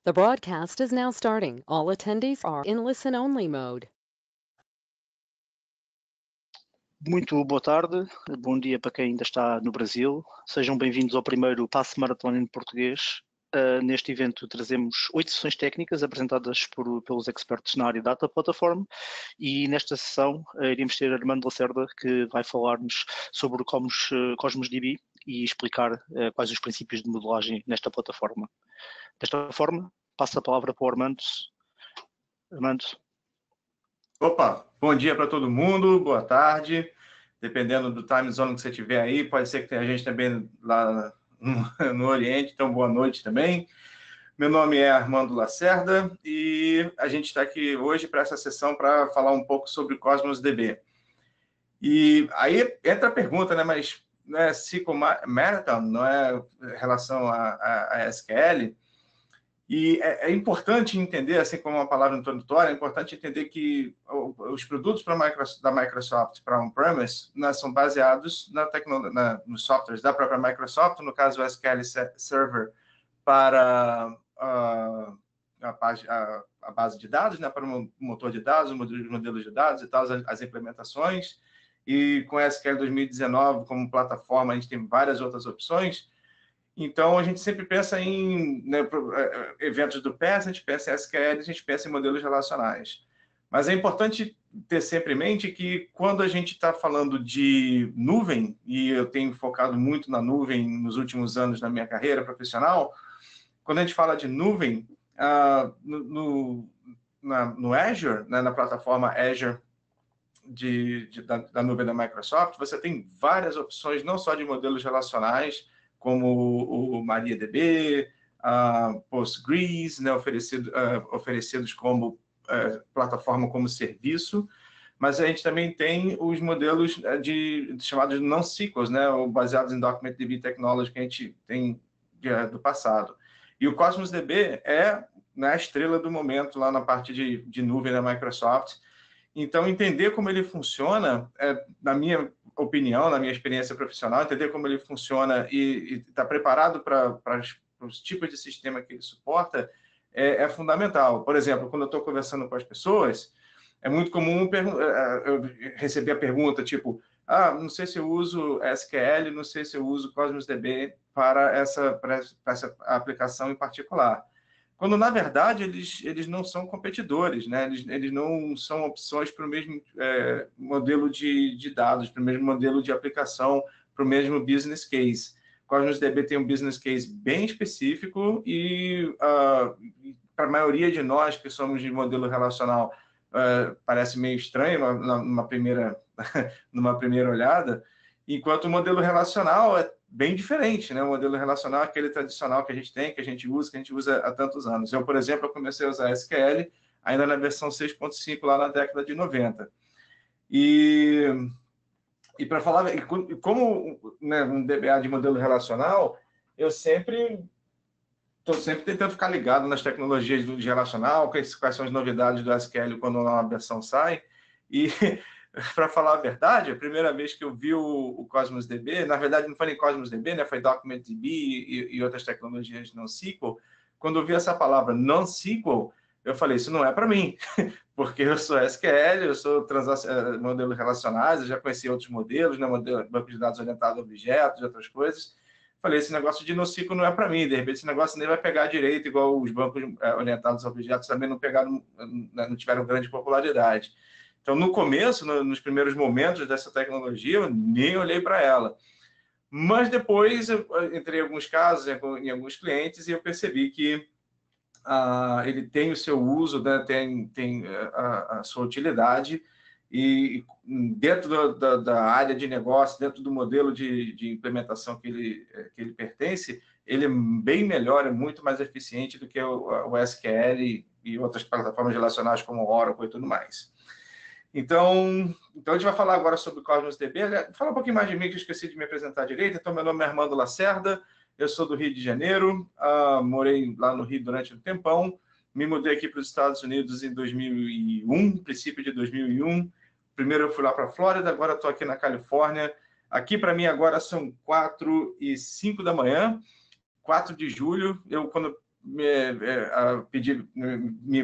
The broadcast is now starting. All attendees are in listen-only mode. Muito boa tarde, bom dia para quem ainda está no Brasil. Sejam bem-vindos ao primeiro Passe Maratona em português. Neste evento trazemos 8 sessões técnicas apresentadas pelos expertos na área Data Platform e nesta sessão iremos ter Armando Lacerda, que vai falar-nos sobre o Cosmos DB e explicar quais os princípios de modelagem nesta plataforma. Desta forma, passo a palavra para o Armando. Armando. Opa, bom dia para todo mundo, boa tarde. Dependendo do time zone que você tiver aí, pode ser que tenha gente também lá no Oriente, então boa noite também. Meu nome é Armando Lacerda e a gente está aqui hoje para essa sessão para falar um pouco sobre Cosmos DB. E aí entra a pergunta, né? Mas não é SQL Marathon, não é em relação a SQL? E é importante entender, assim como uma palavra introdutória, é importante entender que os produtos da Microsoft para on-premise são baseados nos softwares da própria Microsoft, no caso o SQL Server para a base de dados, né, para o motor de dados, os modelos de dados e tal, as implementações. E com SQL 2019 como plataforma, a gente tem várias outras opções. Então, a gente sempre pensa em eventos do PES, a gente pensa em SQL, a gente pensa em modelos relacionais. Mas é importante ter sempre em mente que quando a gente está falando de nuvem, e eu tenho focado muito na nuvem nos últimos anos da minha carreira profissional, quando a gente fala de nuvem, no Azure, né, na plataforma Azure da nuvem da Microsoft, você tem várias opções, não só de modelos relacionais, como o MariaDB, Postgres, né, oferecidos como plataforma como serviço, mas a gente também tem os modelos chamados non-SQLs, né, ou baseados em Document DB Technology que a gente tem do passado. E o Cosmos DB é, né, a estrela do momento lá na parte de nuvem da Microsoft. Então, entender como ele funciona, na minha opinião, na minha experiência profissional, entender como ele funciona e estar preparado para os tipos de sistema que ele suporta é fundamental. Por exemplo, quando eu estou conversando com as pessoas, é muito comum eu receber a pergunta tipo, não sei se eu uso SQL, não sei se eu uso Cosmos DB para essa aplicação em particular. Quando, na verdade, eles não são competidores, né? Eles não são opções para o mesmo modelo de dados, para o mesmo modelo de aplicação, para o mesmo business case. Cosmos DB tem um business case bem específico e, para a maioria de nós que somos de modelo relacional, parece meio estranho numa primeira olhada, enquanto o modelo relacional é bem diferente, né? O modelo relacional é aquele tradicional que a gente tem, que a gente usa há tantos anos. Eu, por exemplo, comecei a usar SQL ainda na versão 6.5 lá na década de 90. E para falar, como, né, um DBA de modelo relacional, eu estou sempre tentando ficar ligado nas tecnologias de relacional, quais são as novidades do SQL quando uma versão sai. E para falar a verdade, a primeira vez que eu vi o Cosmos DB, na verdade não foi nem Cosmos DB, né, foi Document DB e outras tecnologias NoSQL. Quando eu vi essa palavra NoSQL, eu falei, isso não é para mim, porque eu sou SQL, eu sou modelos relacionais, eu já conheci outros modelos, né, banco de dados orientado a objetos, outras coisas. Falei, esse negócio de NoSQL não é para mim, de repente esse negócio nem vai pegar direito, igual os bancos orientados a objetos também não tiveram grande popularidade. Então, no começo, nos primeiros momentos dessa tecnologia, eu nem olhei para ela. Mas depois, eu entrei em alguns casos, em alguns clientes, e eu percebi que ele tem o seu uso, né, tem a sua utilidade, e dentro da área de negócio, dentro do modelo de implementação que ele pertence, ele é bem melhor, é muito mais eficiente do que o SQL e outras plataformas relacionais como o Oracle e tudo mais. Então, a gente vai falar agora sobre o Cosmos DB. Fala um pouquinho mais de mim, que eu esqueci de me apresentar direito. Então, meu nome é Armando Lacerda, eu sou do Rio de Janeiro, morei lá no Rio durante um tempão, me mudei aqui para os Estados Unidos em 2001, princípio de 2001. Primeiro eu fui lá para a Flórida, agora estou aqui na Califórnia. Aqui para mim agora são 4h05 da manhã, 4 de julho. Quando me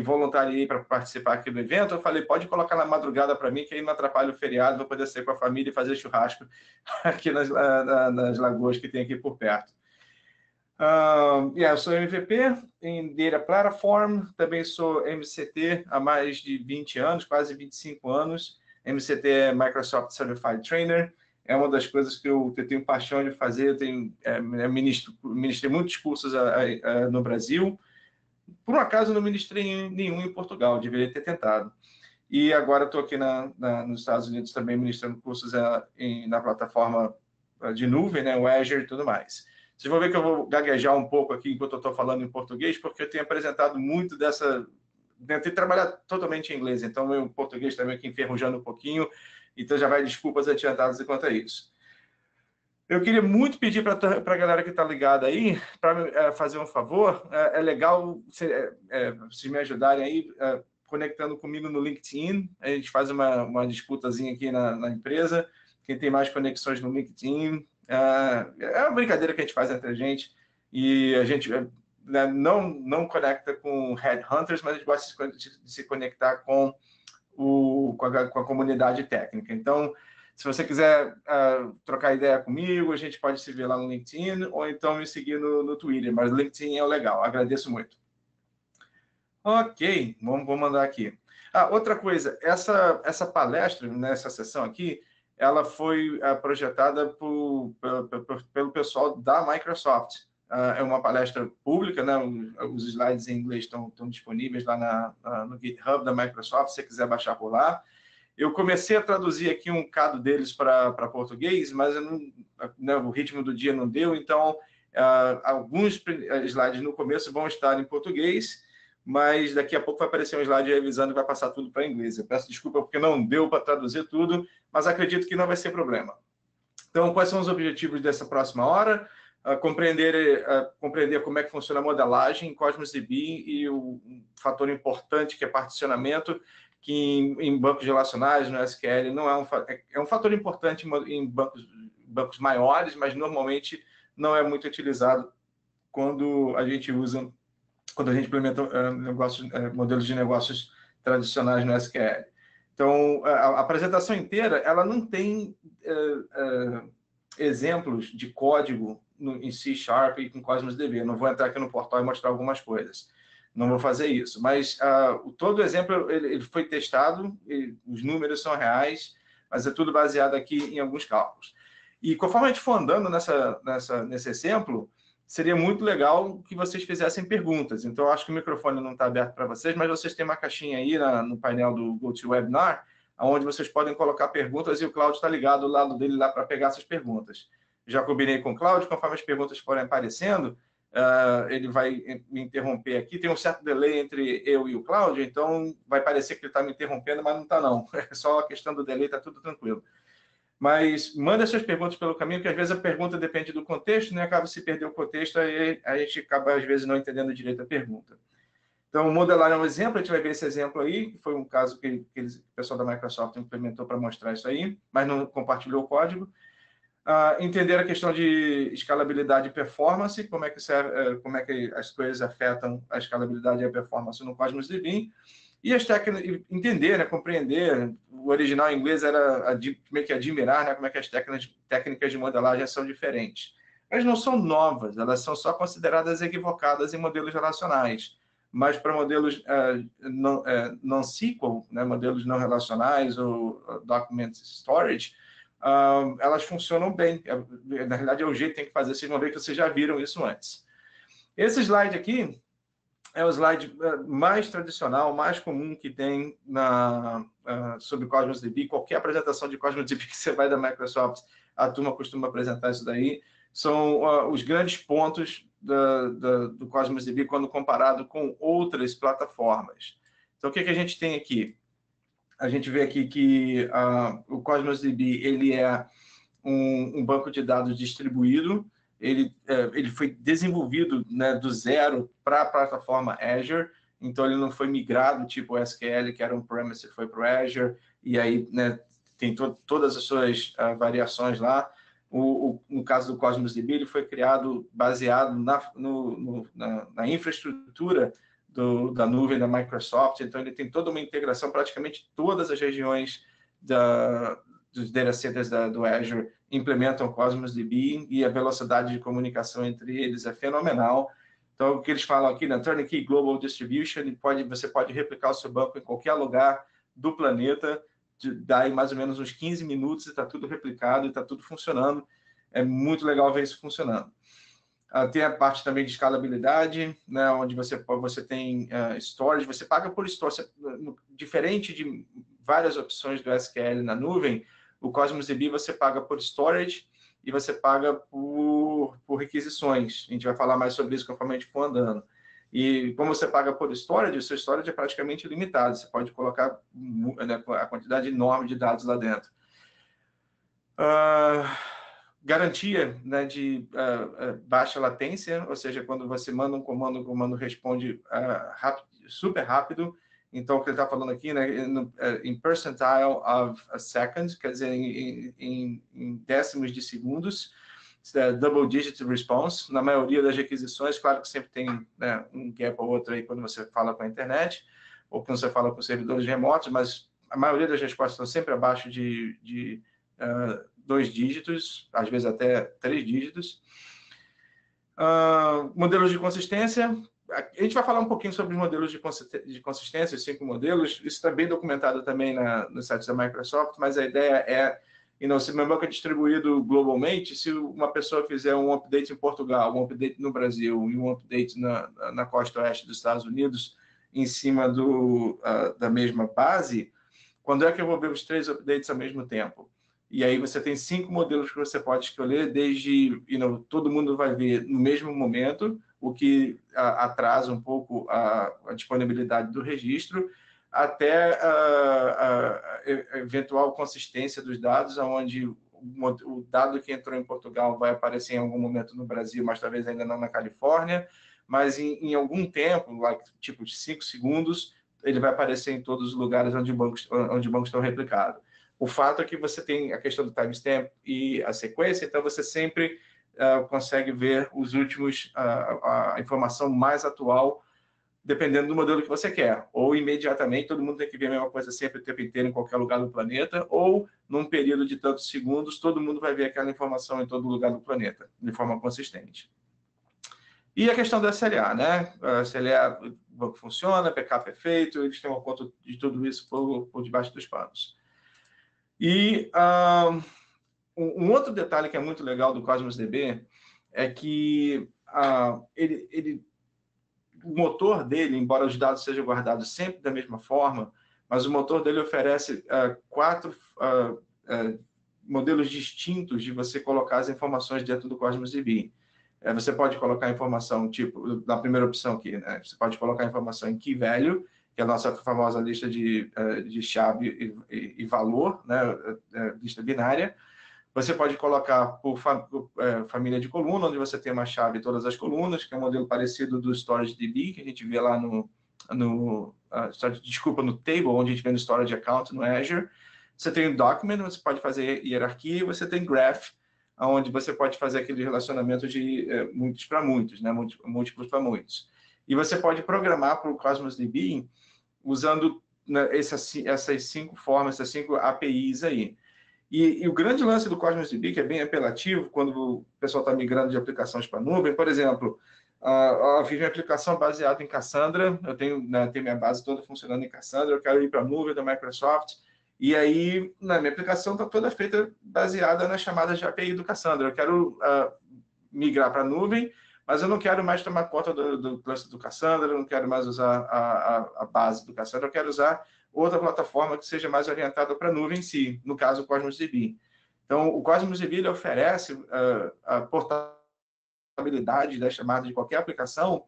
voluntariei para participar aqui do evento, eu falei, pode colocar na madrugada para mim, que aí não atrapalha o feriado, vou poder sair com a família e fazer churrasco aqui nas lagoas que tem aqui por perto. Eu sou MVP em Data Platform, também sou MCT há mais de 20 anos, quase 25 anos. MCT é Microsoft Certified Trainer, é uma das coisas que eu tenho paixão de fazer. Eu ministrei muitos cursos no Brasil. Por um acaso, não ministrei nenhum em Portugal, deveria ter tentado. E agora estou aqui nos Estados Unidos também ministrando cursos na plataforma de nuvem, né, o Azure e tudo mais. Vocês vão ver que eu vou gaguejar um pouco aqui enquanto eu estou falando em português, porque eu tenho apresentado muito dessa... Tentei trabalhar totalmente em inglês, então meu português também aqui enferrujando um pouquinho, então já vai desculpas adiantadas enquanto é isso. Eu queria muito pedir para a galera que está ligada aí, para fazer um favor, é legal vocês me ajudarem aí, conectando comigo no LinkedIn, a gente faz uma disputazinha aqui na empresa, quem tem mais conexões no LinkedIn, é uma brincadeira que a gente faz entre a gente, e a gente não conecta com headhunters, mas a gente gosta de se conectar com a comunidade técnica. Então, se você quiser trocar ideia comigo, a gente pode se ver lá no LinkedIn, ou então me seguir no Twitter, mas o LinkedIn é o legal, agradeço muito. Ok, vou mandar aqui. Outra coisa, essa palestra, nessa sessão aqui, ela foi projetada pelo pessoal da Microsoft. É uma palestra pública, né? Os slides em inglês estão disponíveis lá no GitHub da Microsoft, se você quiser baixar por lá. Eu comecei a traduzir aqui um bocado deles para português, mas o ritmo do dia não deu, então alguns slides no começo vão estar em português, mas daqui a pouco vai aparecer um slide revisando e vai passar tudo para inglês. Eu peço desculpa porque não deu para traduzir tudo, mas acredito que não vai ser problema. Então, quais são os objetivos dessa próxima hora? Compreender como é que funciona a modelagem em Cosmos DB e um fator importante que é particionamento, que em bancos relacionais, no SQL, não é um fator importante em bancos maiores, mas normalmente não é muito utilizado quando a gente implementa modelos de negócios tradicionais no SQL. Então, a apresentação inteira, ela não tem exemplos de código em C# e com Cosmos DB. Eu não vou entrar aqui no portal e mostrar algumas coisas. Não vou fazer isso. Mas todo o exemplo ele foi testado, os números são reais, mas é tudo baseado aqui em alguns cálculos. E conforme a gente for andando nesse exemplo, seria muito legal que vocês fizessem perguntas. Então, eu acho que o microfone não está aberto para vocês, mas vocês têm uma caixinha aí no painel do GoToWebinar, onde vocês podem colocar perguntas e o Cláudio está ligado do lado dele lá para pegar essas perguntas. Já combinei com o Cláudio, conforme as perguntas forem aparecendo, ele vai me interromper aqui. Tem um certo delay entre eu e o Cláudio, então vai parecer que ele está me interrompendo, mas não está não. É só a questão do delay, está tudo tranquilo. Mas manda suas perguntas pelo caminho, que às vezes a pergunta depende do contexto, né? Acaba se perder o contexto, aí a gente acaba às vezes não entendendo direito a pergunta. Então, modelar é um exemplo, a gente vai ver esse exemplo aí, que foi um caso que o pessoal da Microsoft implementou para mostrar isso aí, mas não compartilhou o código. Entender a questão de escalabilidade e performance, como é que as coisas afetam a escalabilidade e a performance no Cosmos DB. E as técnicas, entender, né, compreender, o original em inglês era meio que admirar, né, como é que as técnicas de modelagem são diferentes. Elas não são novas, elas são só consideradas equivocadas em modelos relacionais. Mas para modelos non-SQL, né, modelos não relacionais ou document storage, elas funcionam bem. Na realidade, é o jeito que tem que fazer. Vocês vão ver que vocês já viram isso antes. Esse slide aqui é o slide mais tradicional, mais comum que tem sobre Cosmos DB. Qualquer apresentação de Cosmos DB que você vai da Microsoft, a turma costuma apresentar isso daí. São os grandes pontos do Cosmos DB quando comparado com outras plataformas. Então, o que a gente tem aqui? A gente vê aqui que o Cosmos DB ele é um banco de dados distribuído. Ele foi desenvolvido, né, do zero para a plataforma Azure, então ele não foi migrado tipo o SQL, que era on-premise, foi para o Azure, e aí, né, tem todas as suas variações lá. No caso do Cosmos DB, ele foi criado baseado na infraestrutura da nuvem da Microsoft, então ele tem toda uma integração, praticamente todas as regiões dos data centers do Azure implementam o Cosmos DB e a velocidade de comunicação entre eles é fenomenal. Então, o que eles falam aqui na Turnkey Global Distribution, você pode replicar o seu banco em qualquer lugar do planeta, dá aí mais ou menos uns 15 minutos e está tudo replicado e está tudo funcionando. É muito legal ver isso funcionando. Tem a parte também de escalabilidade, né, onde você tem storage, você paga por storage. Diferente de várias opções do SQL na nuvem, o Cosmos DB você paga por storage e você paga por requisições. A gente vai falar mais sobre isso conforme a gente for andando. E como você paga por storage, o seu storage é praticamente ilimitado. Você pode colocar, né, a quantidade enorme de dados lá dentro. Garantia, né, de baixa latência, ou seja, quando você manda um comando, o comando responde super rápido. Então, o que ele está falando aqui, né, em percentile of a second, quer dizer, em décimos de segundos, double digit response. Na maioria das requisições, claro que sempre tem, né, um gap ou outro aí quando você fala com a internet, ou quando você fala com servidores remotos, mas a maioria das respostas estão sempre abaixo de 2 dígitos, às vezes até 3 dígitos. Modelos de consistência. A gente vai falar um pouquinho sobre os modelos de consistência, os 5 modelos. Isso está bem documentado também no site da Microsoft, mas a ideia é, se meu banco é distribuído globalmente, se uma pessoa fizer um update em Portugal, um update no Brasil e um update na costa oeste dos Estados Unidos, em cima da mesma base, quando é que eu vou ver os 3 updates ao mesmo tempo? E aí você tem 5 modelos que você pode escolher, desde todo mundo vai ver no mesmo momento, o que atrasa um pouco a disponibilidade do registro, até a eventual consistência dos dados, onde o dado que entrou em Portugal vai aparecer em algum momento no Brasil, mas talvez ainda não na Califórnia, mas em algum tempo, tipo de 5 segundos, ele vai aparecer em todos os lugares onde bancos estão replicados. O fato é que você tem a questão do timestamp e a sequência, então você sempre consegue ver os últimos, a informação mais atual, dependendo do modelo que você quer. Ou imediatamente, todo mundo tem que ver a mesma coisa sempre, o tempo inteiro, em qualquer lugar do planeta, ou num período de tantos segundos, todo mundo vai ver aquela informação em todo lugar do planeta, de forma consistente. E a questão da SLA, né? A SLA, o banco funciona, backup é feito, eles têm uma conta de tudo isso por debaixo dos panos. E um outro detalhe que é muito legal do Cosmos DB é que o motor dele, embora os dados sejam guardados sempre da mesma forma, mas o motor dele oferece 4 modelos distintos de você colocar as informações dentro do Cosmos DB. Você pode colocar informação, tipo, na primeira opção aqui, né? Você pode colocar informação em key value, que é a nossa famosa lista de chave e valor, né? Lista binária. Você pode colocar por família de coluna, onde você tem uma chave em todas as colunas, que é um modelo parecido do Storage DB, que a gente vê lá no table, onde a gente vê no Storage Account, no Azure. Você tem o Document, você pode fazer hierarquia, e você tem Graph, onde você pode fazer aquele relacionamento de muitos para muitos, né? Múltiplos para muitos. E você pode programar para o Cosmos DB usando, né, essas 5 formas, essas 5 APIs aí. E o grande lance do Cosmos DB, que é bem apelativo, quando o pessoal está migrando de aplicações para nuvem, por exemplo, eu fiz minha aplicação baseada em Cassandra, eu tenho minha base toda funcionando em Cassandra, eu quero ir para a nuvem da Microsoft, e aí minha aplicação está toda feita baseada nas chamadas de API do Cassandra. Eu quero migrar para a nuvem, mas eu não quero mais tomar conta do cluster do Cassandra, eu não quero mais usar a base do Cassandra, eu quero usar outra plataforma que seja mais orientada para a nuvem em si, no caso o Cosmos DB. Então, o Cosmos DB ele oferece a portabilidade da chamada de qualquer aplicação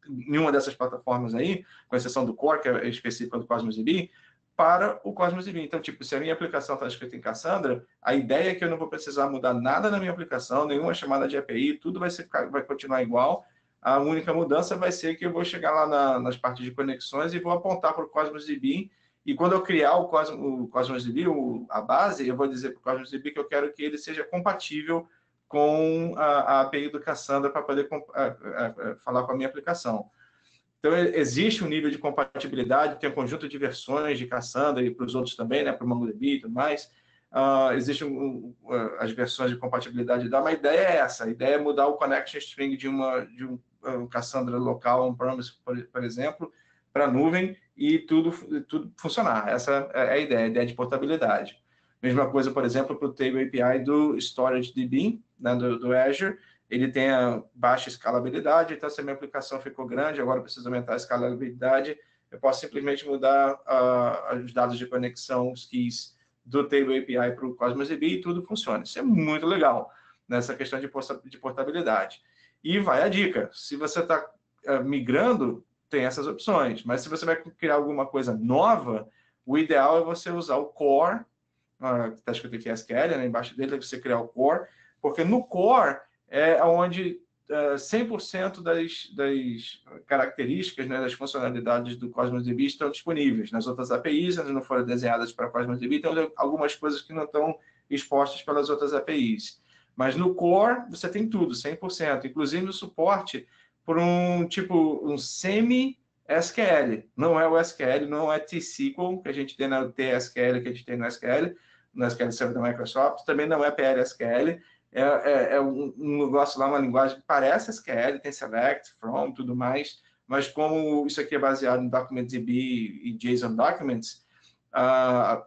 em uma dessas plataformas aí, com exceção do Core, que é específica do Cosmos DB, para o Cosmos DB. Então, tipo, se a minha aplicação está escrita em Cassandra, a ideia é que eu não vou precisar mudar nada na minha aplicação, nenhuma chamada de API, tudo vai continuar igual. A única mudança vai ser que eu vou chegar lá nas partes de conexões e vou apontar para o Cosmos DB E quando eu criar o Cosmos DB, a base, eu vou dizer para o Cosmos DB que eu quero que ele seja compatível com a API do Cassandra para poder falar com a minha aplicação. Então, existe um nível de compatibilidade, tem um conjunto de versões de Cassandra e para os outros também, né, para o MongoDB e tudo mais. Existem as versões de compatibilidade mas a ideia é essa. A ideia é mudar o connection string de um Cassandra local, on-premise, por exemplo, para a nuvem e tudo funcionar. Essa é a ideia de portabilidade. Mesma coisa, por exemplo, para o Table API do StorageDB, né, do Azure. Ele tem a baixa escalabilidade, então se a minha aplicação ficou grande, agora eu preciso aumentar a escalabilidade, eu posso simplesmente mudar os dados de conexão, os keys do Table API para o Cosmos DB e tudo funciona. Isso é muito legal nessa questão de portabilidade. E vai a dica, se você está migrando, tem essas opções, mas se você vai criar alguma coisa nova, o ideal é você usar o core, que está escrito aqui SQL, né, embaixo dele, é você criar o core, porque no core é onde 100% das características, né, das funcionalidades do Cosmos DB estão disponíveis. Nas outras APIs, elas não foram desenhadas para Cosmos DB, então tem algumas coisas que não estão expostas pelas outras APIs. Mas no core, você tem tudo, 100%, inclusive o suporte por um semi-SQL. Não é o SQL, não é T-SQL, que a gente tem na TSQL, que a gente tem no SQL Server da Microsoft, também não é PLSQL, é um negócio lá, uma linguagem que parece SQL, tem select, from, tudo mais, mas como isso aqui é baseado em DocumentDB e JSON Documents,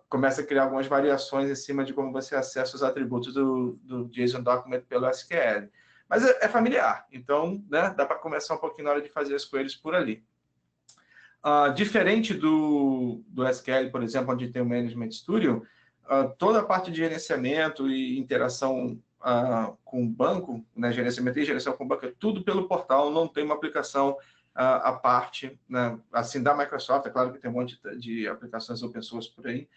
começa a criar algumas variações em cima de como você acessa os atributos do JSON Document pelo SQL. Mas é familiar, então, né, dá para começar um pouquinho na hora de fazer as coisas por ali. Diferente do SQL, por exemplo, onde tem o Management Studio, toda a parte de gerenciamento e interação com o banco, né, gerenciamento e geração com o banco, é tudo pelo portal, não tem uma aplicação à parte, né, assim, da Microsoft. É claro que tem um monte de aplicações open source por aí,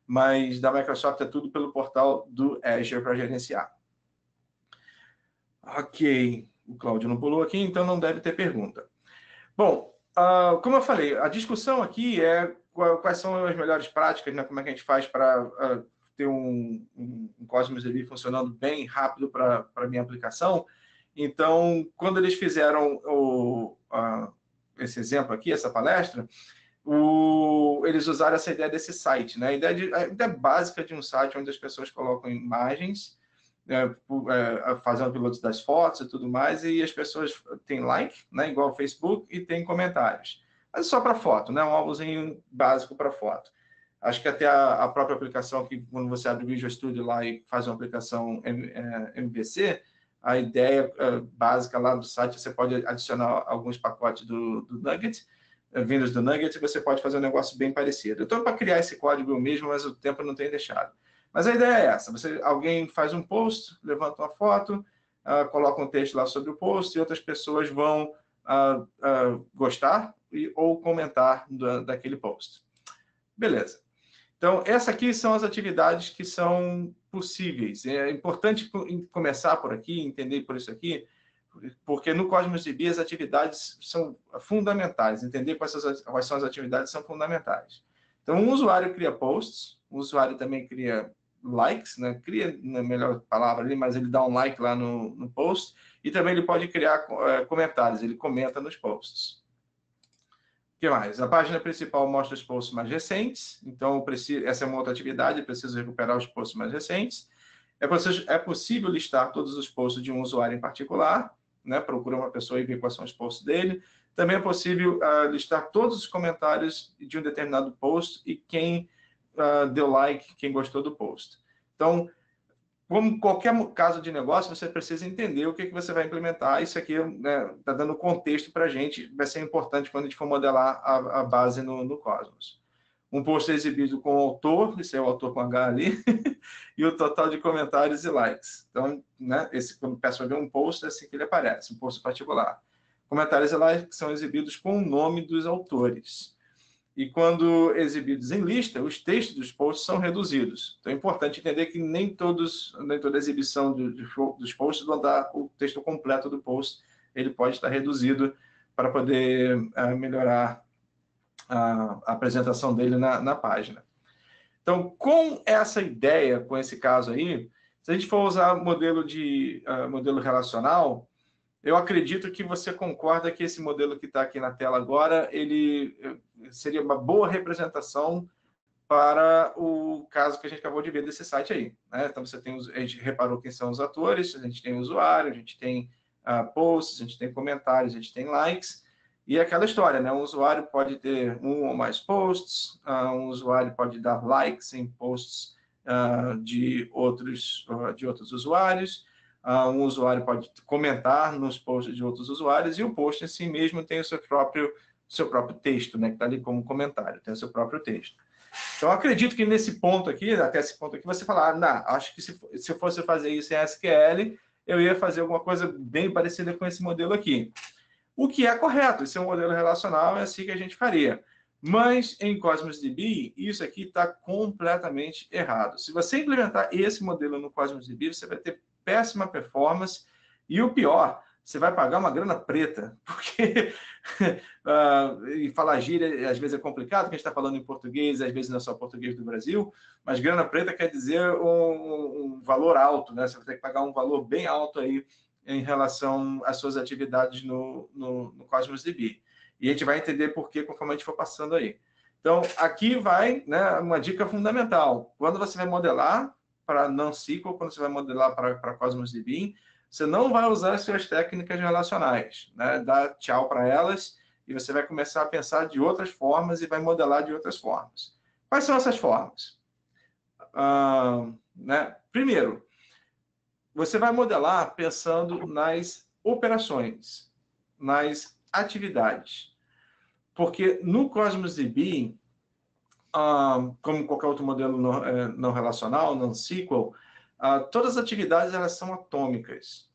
mas da Microsoft é tudo pelo portal do Azure para gerenciar. Ok, o Cláudio não pulou aqui, então não deve ter pergunta. Bom, como eu falei, a discussão aqui é quais são as melhores práticas, né, como é que a gente faz para ter um Cosmos DB funcionando bem rápido para a minha aplicação. Então, quando eles fizeram esse exemplo aqui, essa palestra, eles usaram essa ideia desse site, né? A ideia básica de um site onde as pessoas colocam imagens, fazendo pilotos das fotos e tudo mais, e as pessoas têm like, né, igual ao Facebook, e tem comentários. Mas só para foto, né? Um álbumzinho básico para foto. Acho que até a própria aplicação, que quando você abre o Visual Studio lá e faz uma aplicação MVC, a ideia básica lá do site, você pode adicionar alguns pacotes do Nugget, vindos do Nugget, e você pode fazer um negócio bem parecido. Eu estou para criar esse código eu mesmo, mas o tempo não tem deixado. Mas a ideia é essa, alguém faz um post, levanta uma foto, coloca um texto lá sobre o post, e outras pessoas vão gostar ou comentar daquele post. Beleza. Então, essas aqui são as atividades que são possíveis. É importante começar por aqui, entender por isso aqui, porque no Cosmos DB as atividades são fundamentais. Entender quais são as atividades são fundamentais. Então, um usuário cria posts, o usuário também cria likes, né? Cria, na melhor palavra ali, mas ele dá um like lá no post, e também ele pode criar comentários, ele comenta nos posts. O que mais? A página principal mostra os posts mais recentes, então essa é uma outra atividade, eu preciso recuperar os posts mais recentes. É possível listar todos os posts de um usuário em particular, né? Procura uma pessoa e ver quais são os posts dele. Também é possível listar todos os comentários de um determinado post e quem deu like, quem gostou do post. Então, como qualquer caso de negócio, você precisa entender o que você vai implementar. Isso aqui está dando contexto para a gente, vai ser importante quando a gente for modelar a base no Cosmos. Um post é exibido com o autor, esse é o autor com H ali, e o total de comentários e likes. Então, né, quando peço para ver um post, é assim que ele aparece, um post particular. Comentários e likes são exibidos com o nome dos autores. E quando exibidos em lista, os textos dos posts são reduzidos. Então é importante entender que nem toda exibição dos posts vão dar o texto completo do post. Ele pode estar reduzido para poder melhorar a apresentação dele na página. Então, com essa ideia, com esse caso aí, se a gente for usar modelo relacional, eu acredito que você concorda que esse modelo que está aqui na tela agora, ele seria uma boa representação para o caso que a gente acabou de ver desse site aí, né? Então, a gente reparou quem são os atores, a gente tem usuário, a gente tem posts, a gente tem comentários, a gente tem likes, e aquela história, né? Um usuário pode ter um ou mais posts, um usuário pode dar likes em posts de outros usuários, um usuário pode comentar nos posts de outros usuários, e o post em si mesmo tem o seu próprio texto, né? Que está ali como comentário, tem o seu próprio texto. Então, eu acredito que nesse ponto aqui, até esse ponto aqui, você falar, acho que se eu fosse fazer isso em SQL, eu ia fazer alguma coisa bem parecida com esse modelo aqui. O que é correto, esse é um modelo relacional, é assim que a gente faria. Mas em Cosmos DB, isso aqui está completamente errado. Se você implementar esse modelo no Cosmos DB, você vai ter péssima performance e o pior, você vai pagar uma grana preta, porque e falar gíria às vezes é complicado, porque a gente está falando em português, às vezes não é só português do Brasil, mas grana preta quer dizer um valor alto, né? Você vai ter que pagar um valor bem alto aí em relação às suas atividades no Cosmos DB. E a gente vai entender por quê conforme a gente for passando aí. Então, aqui vai, né, uma dica fundamental. Quando você vai modelar para NoSQL, quando você vai modelar para Cosmos DB, você não vai usar as suas técnicas relacionais, né? Dá tchau para elas e você vai começar a pensar de outras formas e vai modelar de outras formas. Quais são essas formas? Né? Primeiro, você vai modelar pensando nas operações, nas atividades. Porque no Cosmos DB, como qualquer outro modelo não relacional, não SQL, todas as atividades elas são atômicas.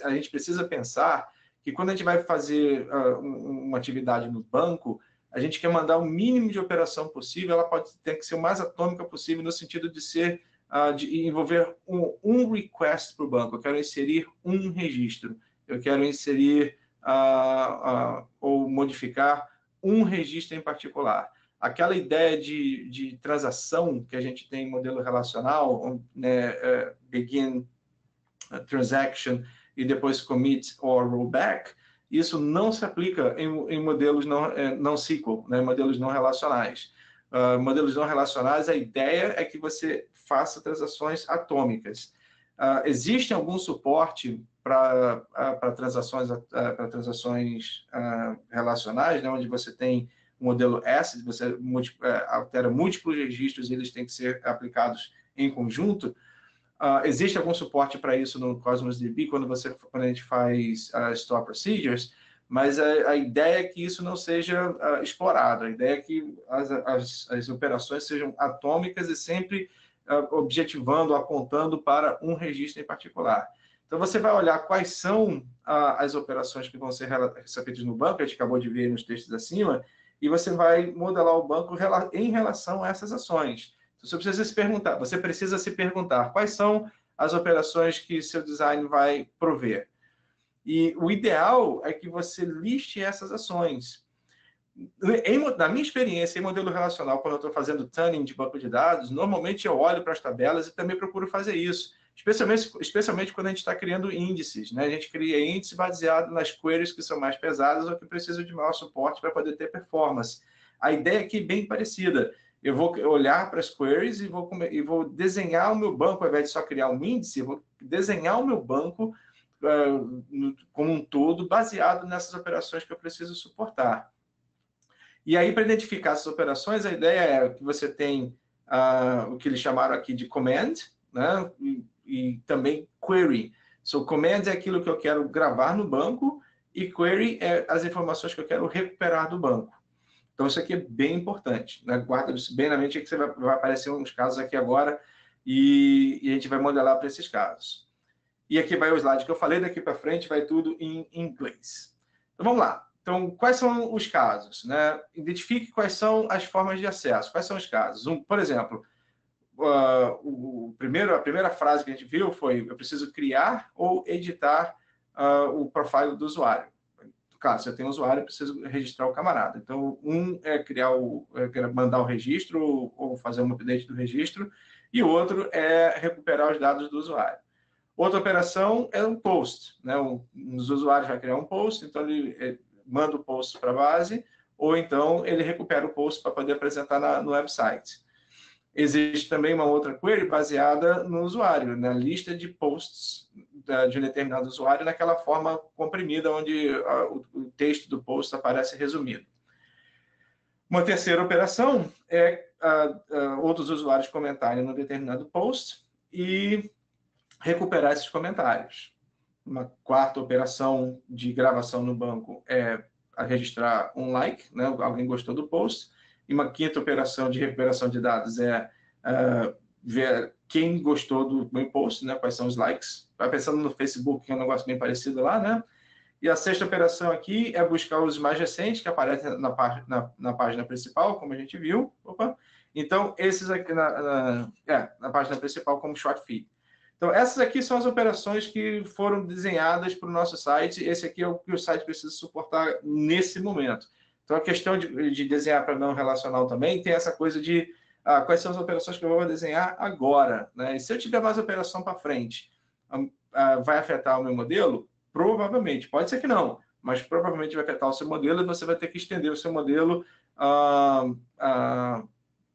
A gente precisa pensar que quando a gente vai fazer uma atividade no banco, a gente quer mandar o mínimo de operação possível, ela ter que ser o mais atômica possível no sentido de de envolver um request para o banco. Eu quero inserir um registro, eu quero inserir ou modificar um registro em particular. Aquela ideia de transação que a gente tem em modelo relacional, né, begin transaction e depois commit or rollback, isso não se aplica em modelos não SQL, né, modelos não relacionais. Modelos não relacionais, a ideia é que você faça transações atômicas. Existe algum suporte para transações relacionais, né, onde você tem o modelo ACID, você altera múltiplos registros e eles têm que ser aplicados em conjunto. Existe algum suporte para isso no Cosmos DB quando a gente faz store procedures, mas a ideia é que isso não seja explorado. A ideia é que as operações sejam atômicas e sempre objetivando, apontando para um registro em particular. Então, você vai olhar quais são as operações que vão ser feitas no banco, a gente acabou de ver nos textos acima, e você vai modelar o banco em relação a essas ações. Então, você precisa se perguntar quais são as operações que seu design vai prover. E o ideal é que você liste essas ações. Na minha experiência em modelo relacional, quando eu estou fazendo tuning de banco de dados, normalmente eu olho para as tabelas e também procuro fazer isso. Especialmente quando a gente está criando índices, né? A gente cria índice baseado nas queries que são mais pesadas ou que precisam de maior suporte para poder ter performance. A ideia aqui é bem parecida. Eu vou olhar para as queries e vou desenhar o meu banco, ao invés de só criar um índice, eu vou desenhar o meu banco como um todo, baseado nessas operações que eu preciso suportar. E aí, para identificar essas operações, a ideia é que você tem o que eles chamaram aqui de command, né? E também query. So, command é aquilo que eu quero gravar no banco e query é as informações que eu quero recuperar do banco. Então, isso aqui é bem importante, né? Guarda isso bem na mente, que vai aparecer uns casos aqui agora e a gente vai modelar para esses casos. E aqui vai o slide que eu falei, daqui para frente vai tudo em inglês. Então, vamos lá. Então, quais são os casos, né? Identifique quais são as formas de acesso. Quais são os casos? Por exemplo, a primeira frase que a gente viu foi: eu preciso criar ou editar o profile do usuário. claro, se eu tenho um usuário, eu preciso registrar o camarada. Então, um é mandar o registro ou fazer um update do registro, e o outro é recuperar os dados do usuário. Outra operação é um post, né? Um dos usuários vai criar um post, então ele manda o post para a base, ou então ele recupera o post para poder apresentar no website. Existe também uma outra query baseada no usuário, na lista de posts de um determinado usuário, naquela forma comprimida, onde o texto do post aparece resumido. Uma terceira operação é outros usuários comentarem no determinado post e recuperar esses comentários. Uma quarta operação de gravação no banco é registrar um like, né? Alguém gostou do post. E uma quinta operação de recuperação de dados é ver quem gostou do meu post, né? Quais são os likes. Vai pensando no Facebook, que é um negócio bem parecido lá, né? E a sexta operação aqui é buscar os mais recentes, que aparecem na página principal, como a gente viu. Opa. Então, esses aqui na página principal como short feed. Então, essas aqui são as operações que foram desenhadas para o nosso site. Esse aqui é o que o site precisa suportar nesse momento. Então, a questão de desenhar para não relacional também tem essa coisa de quais são as operações que eu vou desenhar agora, né? E se eu tiver mais operação para frente, vai afetar o meu modelo? Provavelmente. Pode ser que não, mas provavelmente vai afetar o seu modelo e você vai ter que estender o seu modelo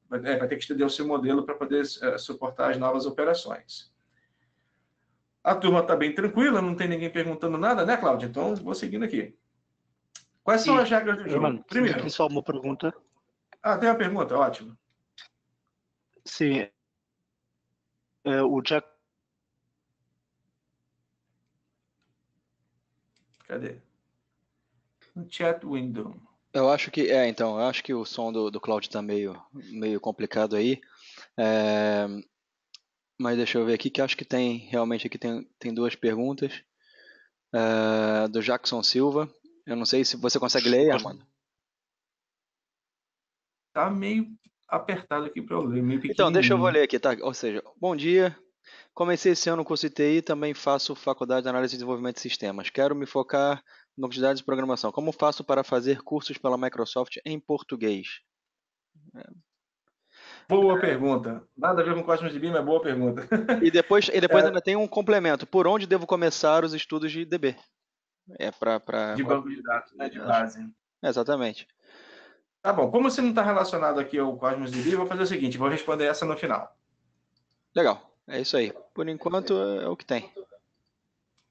vai ter que estender o seu modelo para poder suportar as novas operações. A turma está bem tranquila, não tem ninguém perguntando nada, né, Cláudia? Então, vou seguindo aqui. Quais são as regras do jogo? Armando, Primeiro. tem só uma pergunta. Tem uma pergunta? Ótimo. Sim. O Jack... Cadê? No chat window. Eu acho que então, eu acho que o som do Cláudio está meio complicado aí. Mas deixa eu ver aqui, que acho que realmente aqui tem duas perguntas. Do Jackson Silva. Eu não sei se você consegue ler aí, Armando. Tá meio apertado aqui para eu ler, meio pequenininho. Então, deixa eu ler aqui, tá? Ou seja, bom dia. Comecei esse ano o curso de TI e também faço faculdade de análise e desenvolvimento de sistemas. Quero me focar em banco de dados e programação. Como faço para fazer cursos pela Microsoft em português? Boa pergunta. Nada a ver com Cosmos DB, mas boa pergunta. E depois ainda tem um complemento. Por onde devo começar os estudos de DB? De banco de dados, né? De base. Exatamente. Tá bom. Como você não está relacionado aqui ao Cosmos DB, eu vou fazer o seguinte, vou responder essa no final. Legal. É isso aí. Por enquanto, é o que tem.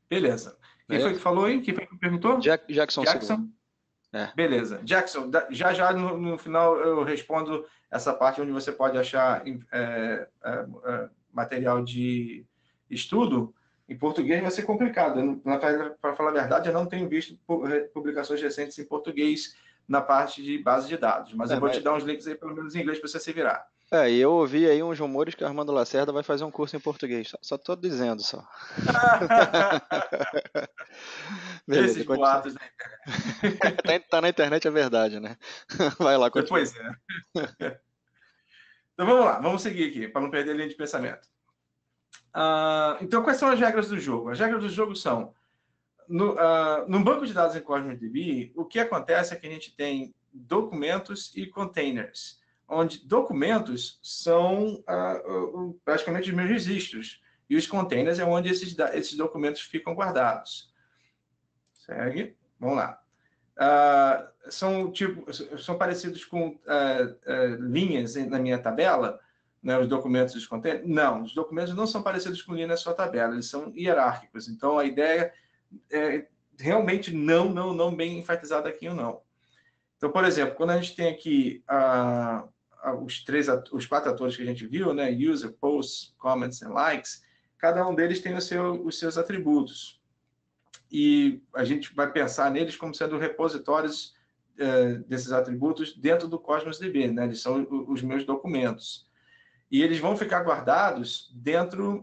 Beleza. Quem foi que falou aí? Quem foi que perguntou? Jackson. Beleza. Jackson, já no final eu respondo essa parte onde você pode achar material de estudo. Em português vai ser complicado. Para falar a verdade, eu não tenho visto publicações recentes em português na parte de base de dados. Mas eu vou te dar uns links aí, pelo menos em inglês, para você se virar. E eu ouvi aí uns rumores que o Armando Lacerda vai fazer um curso em português. Só estou dizendo, só. Beleza, esses boatos na internet. Tá na internet, é verdade, né? Vai lá, continua. Pois é. Então vamos lá, vamos seguir aqui, para não perder a linha de pensamento. Então, quais são as regras do jogo? As regras do jogo são, no banco de dados em Cosmos DB, o que acontece é que a gente tem documentos e containers, onde documentos são praticamente os meus registros, e os containers é onde esses documentos ficam guardados. Segue, vamos lá. São parecidos com linhas na minha tabela, né, os documentos dos containers? Não, os documentos não são parecidos com linhas na sua tabela, eles são hierárquicos. Então, a ideia é realmente não bem enfatizada aqui ou não. Então, por exemplo, quando a gente tem aqui os 4 atores que a gente viu, né, user, posts, comments e likes, cada um deles tem os seus atributos. E a gente vai pensar neles como sendo repositórios desses atributos dentro do Cosmos DB, né? Eles são os meus documentos. E eles vão ficar guardados dentro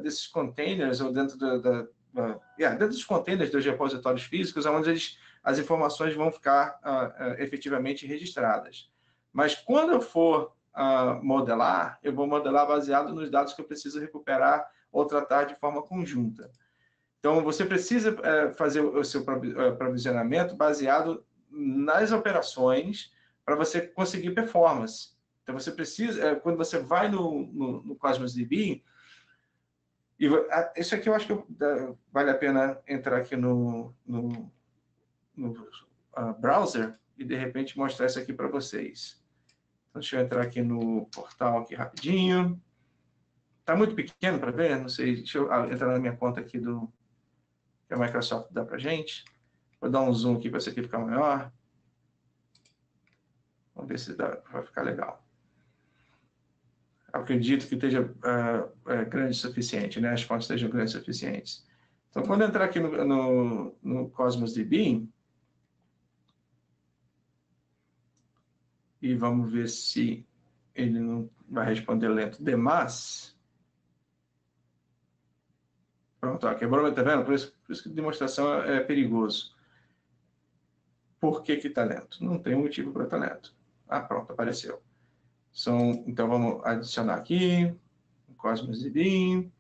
desses containers, ou dentro dos containers dos repositórios físicos, onde as informações vão ficar efetivamente registradas. Mas quando eu for modelar, eu vou modelar baseado nos dados que eu preciso recuperar ou tratar de forma conjunta. Então, você precisa fazer o seu provisionamento baseado nas operações para você conseguir performance. Então, você precisa, quando você vai no Cosmos DB, isso aqui eu acho que vale a pena entrar aqui no browser e, de repente, mostrar isso aqui para vocês. Então, deixa eu entrar aqui no portal aqui rapidinho. Está muito pequeno para ver? Não sei. Deixa eu entrar na minha conta aqui que a Microsoft dá para a gente. Vou dar um zoom aqui para isso aqui ficar maior. Vamos ver se vai ficar legal. Acredito que esteja grande o suficiente, né? As fontes estejam grandes o suficientes. Então, quando eu entrar aqui no Cosmos DB, e vamos ver se ele não vai responder lento demais. Pronto, ó, quebrou, tá vendo? Por isso que a demonstração é perigoso. Por que está lento? Não tem motivo para estar lento. Ah, pronto, apareceu. Então, vamos adicionar aqui, Cosmos DB.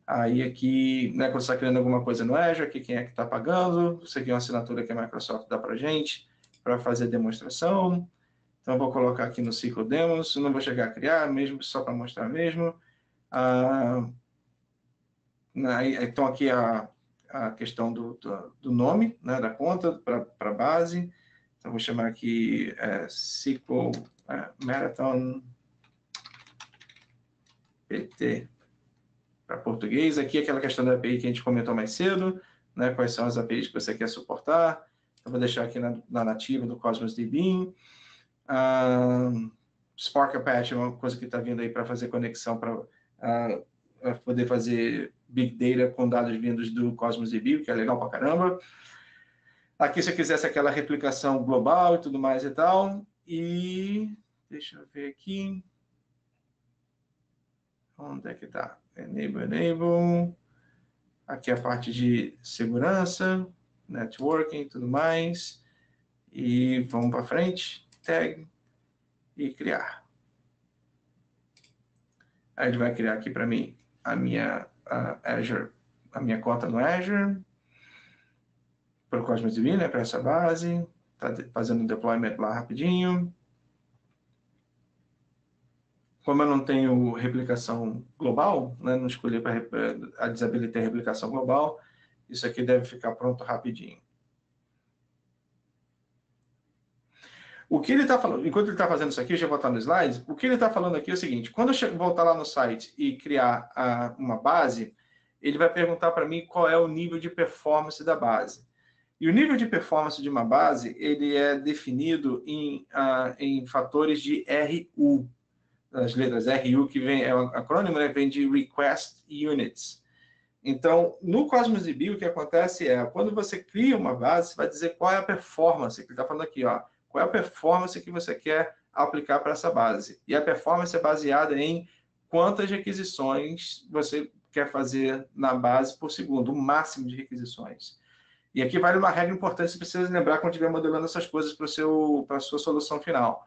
Aí aqui, né, quando você está criando alguma coisa no Azure, aqui quem é que está pagando. Isso aqui é uma assinatura que a Microsoft dá para a gente, para fazer demonstração. Então, eu vou colocar aqui no SQL Demos. Eu não vou chegar a criar, mesmo só para mostrar mesmo. Então, aqui a questão do nome, né, da conta para a base. Então, vou chamar aqui SQL Marathon PT para português. Aqui aquela questão da API que a gente comentou mais cedo, né, quais são as APIs que você quer suportar. Então, vou deixar aqui na nativa do Cosmos DB. Spark Apache é uma coisa que está vindo aí para fazer conexão para poder fazer Big Data com dados vindos do Cosmos DB, que é legal pra caramba. Aqui, se eu quisesse aquela replicação global e tudo mais e tal. E deixa eu ver aqui. Onde é que está? Enable. Aqui a parte de segurança, networking e tudo mais. E vamos para frente. Tag e criar. Aí ele vai criar aqui para mim a minha Azure, a minha conta no Azure, para o Cosmos DB, né, para essa base. Está fazendo o deployment lá rapidinho. Como eu não tenho replicação global, né, não escolhi para desabilitar a replicação global, isso aqui deve ficar pronto rapidinho. O que ele está falando, enquanto ele está fazendo isso aqui, deixa eu voltar no slide, o que ele está falando aqui é o seguinte: quando eu voltar lá no site e criar uma base, ele vai perguntar para mim qual é o nível de performance da base. E o nível de performance de uma base, ele é definido em fatores de RU. As letras RU, que é um acrônimo, né, vem de Request Units. Então, no Cosmos DB, o que acontece é, quando você cria uma base, você vai dizer qual é a performance, que ele está falando aqui, ó, qual é a performance que você quer aplicar para essa base. E a performance é baseada em quantas requisições você quer fazer na base por segundo, o máximo de requisições. E aqui vale uma regra importante, você precisa lembrar quando estiver modelando essas coisas para a sua solução final.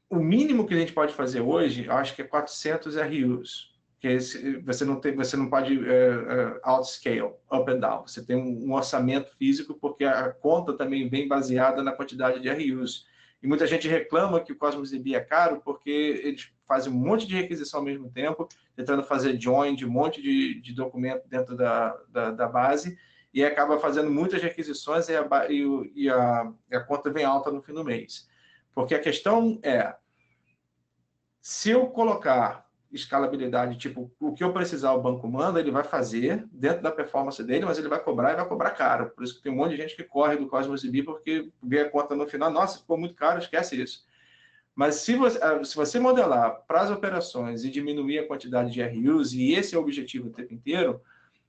O mínimo que a gente pode fazer hoje, eu acho que é 400 RUs. Que você não pode outscale, up and down. Você tem um orçamento físico, porque a conta também vem baseada na quantidade de RUs. E muita gente reclama que o Cosmos DB é caro, porque eles fazem um monte de requisição ao mesmo tempo, tentando fazer join de um monte de documento dentro da base, e acaba fazendo muitas requisições e a conta vem alta no fim do mês. Porque a questão é, se eu colocar escalabilidade, tipo, o que eu precisar o banco manda, ele vai fazer dentro da performance dele, mas ele vai cobrar e vai cobrar caro. Por isso que tem um monte de gente que corre do Cosmos DB porque vê a conta no final, nossa, ficou muito caro, esquece isso. Mas se você modelar para as operações e diminuir a quantidade de RUs, e esse é o objetivo o tempo inteiro,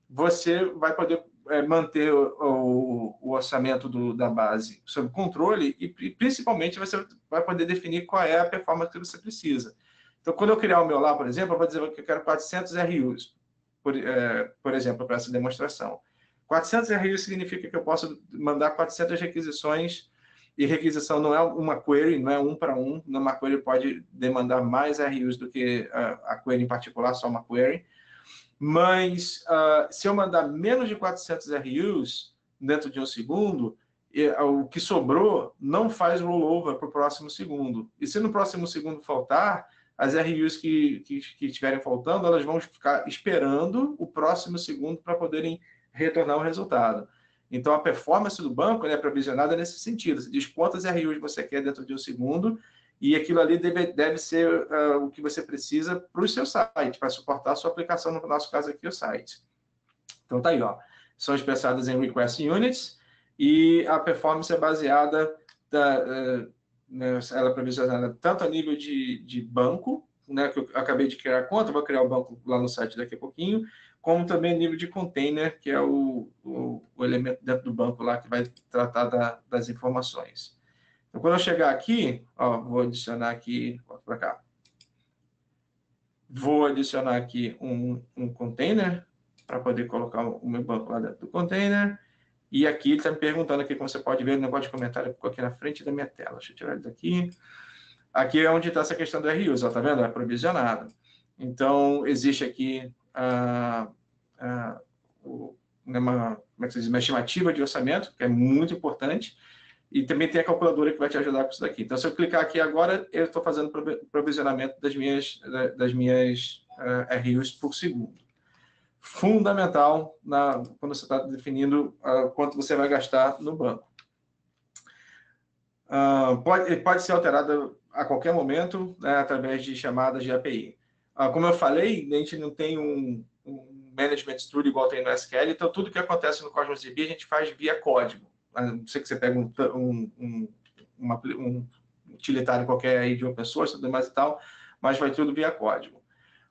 você vai poder manter o orçamento da base sob controle e, principalmente, você vai poder definir qual é a performance que você precisa. Então, quando eu criar o meu lá, por exemplo, eu vou dizer que eu quero 400 RUs, por exemplo, para essa demonstração. 400 RUs significa que eu posso mandar 400 requisições e requisição não é uma query, não é um para um. Uma query pode demandar mais RUs do que a query em particular, só uma query. Mas se eu mandar menos de 400 RUs dentro de um segundo, o que sobrou não faz rollover para o próximo segundo. E se no próximo segundo faltar, as RUs que estiverem faltando, elas vão ficar esperando o próximo segundo para poderem retornar o resultado. Então, a performance do banco é provisionada nesse sentido. Você diz quantas RUs você quer dentro de um segundo, e aquilo ali deve ser o que você precisa para o seu site, para suportar a sua aplicação, no nosso caso aqui, o site. Então, tá aí, ó. São expressadas em request units, e a performance é baseada, ela é provisionada tanto a nível de banco, né, que eu acabei de criar a conta, vou criar o banco lá no site daqui a pouquinho, como também nível de container, que é o elemento dentro do banco lá que vai tratar das informações. Então, quando eu chegar aqui, ó, vou adicionar aqui, para cá. Vou adicionar aqui um container para poder colocar o meu banco lá dentro do container. E aqui ele está me perguntando aqui, como você pode ver, o negócio de comentário ficou aqui na frente da minha tela. Deixa eu tirar ele daqui. Aqui é onde está essa questão do reuse, ó, tá vendo? É provisionado. Então, existe aqui uma estimativa de orçamento, que é muito importante, e também tem a calculadora que vai te ajudar com isso daqui. Então, se eu clicar aqui agora, eu estou fazendo provisionamento das minhas RUs por segundo. Fundamental quando você está definindo quanto você vai gastar no banco. Pode ser alterada a qualquer momento, né, através de chamadas de API. Como eu falei, a gente não tem um management studio igual tem no SQL, então tudo que acontece no Cosmos DB a gente faz via código. A não ser que você pegue um utilitário qualquer aí de open source, tudo mais e tal, mas vai tudo via código.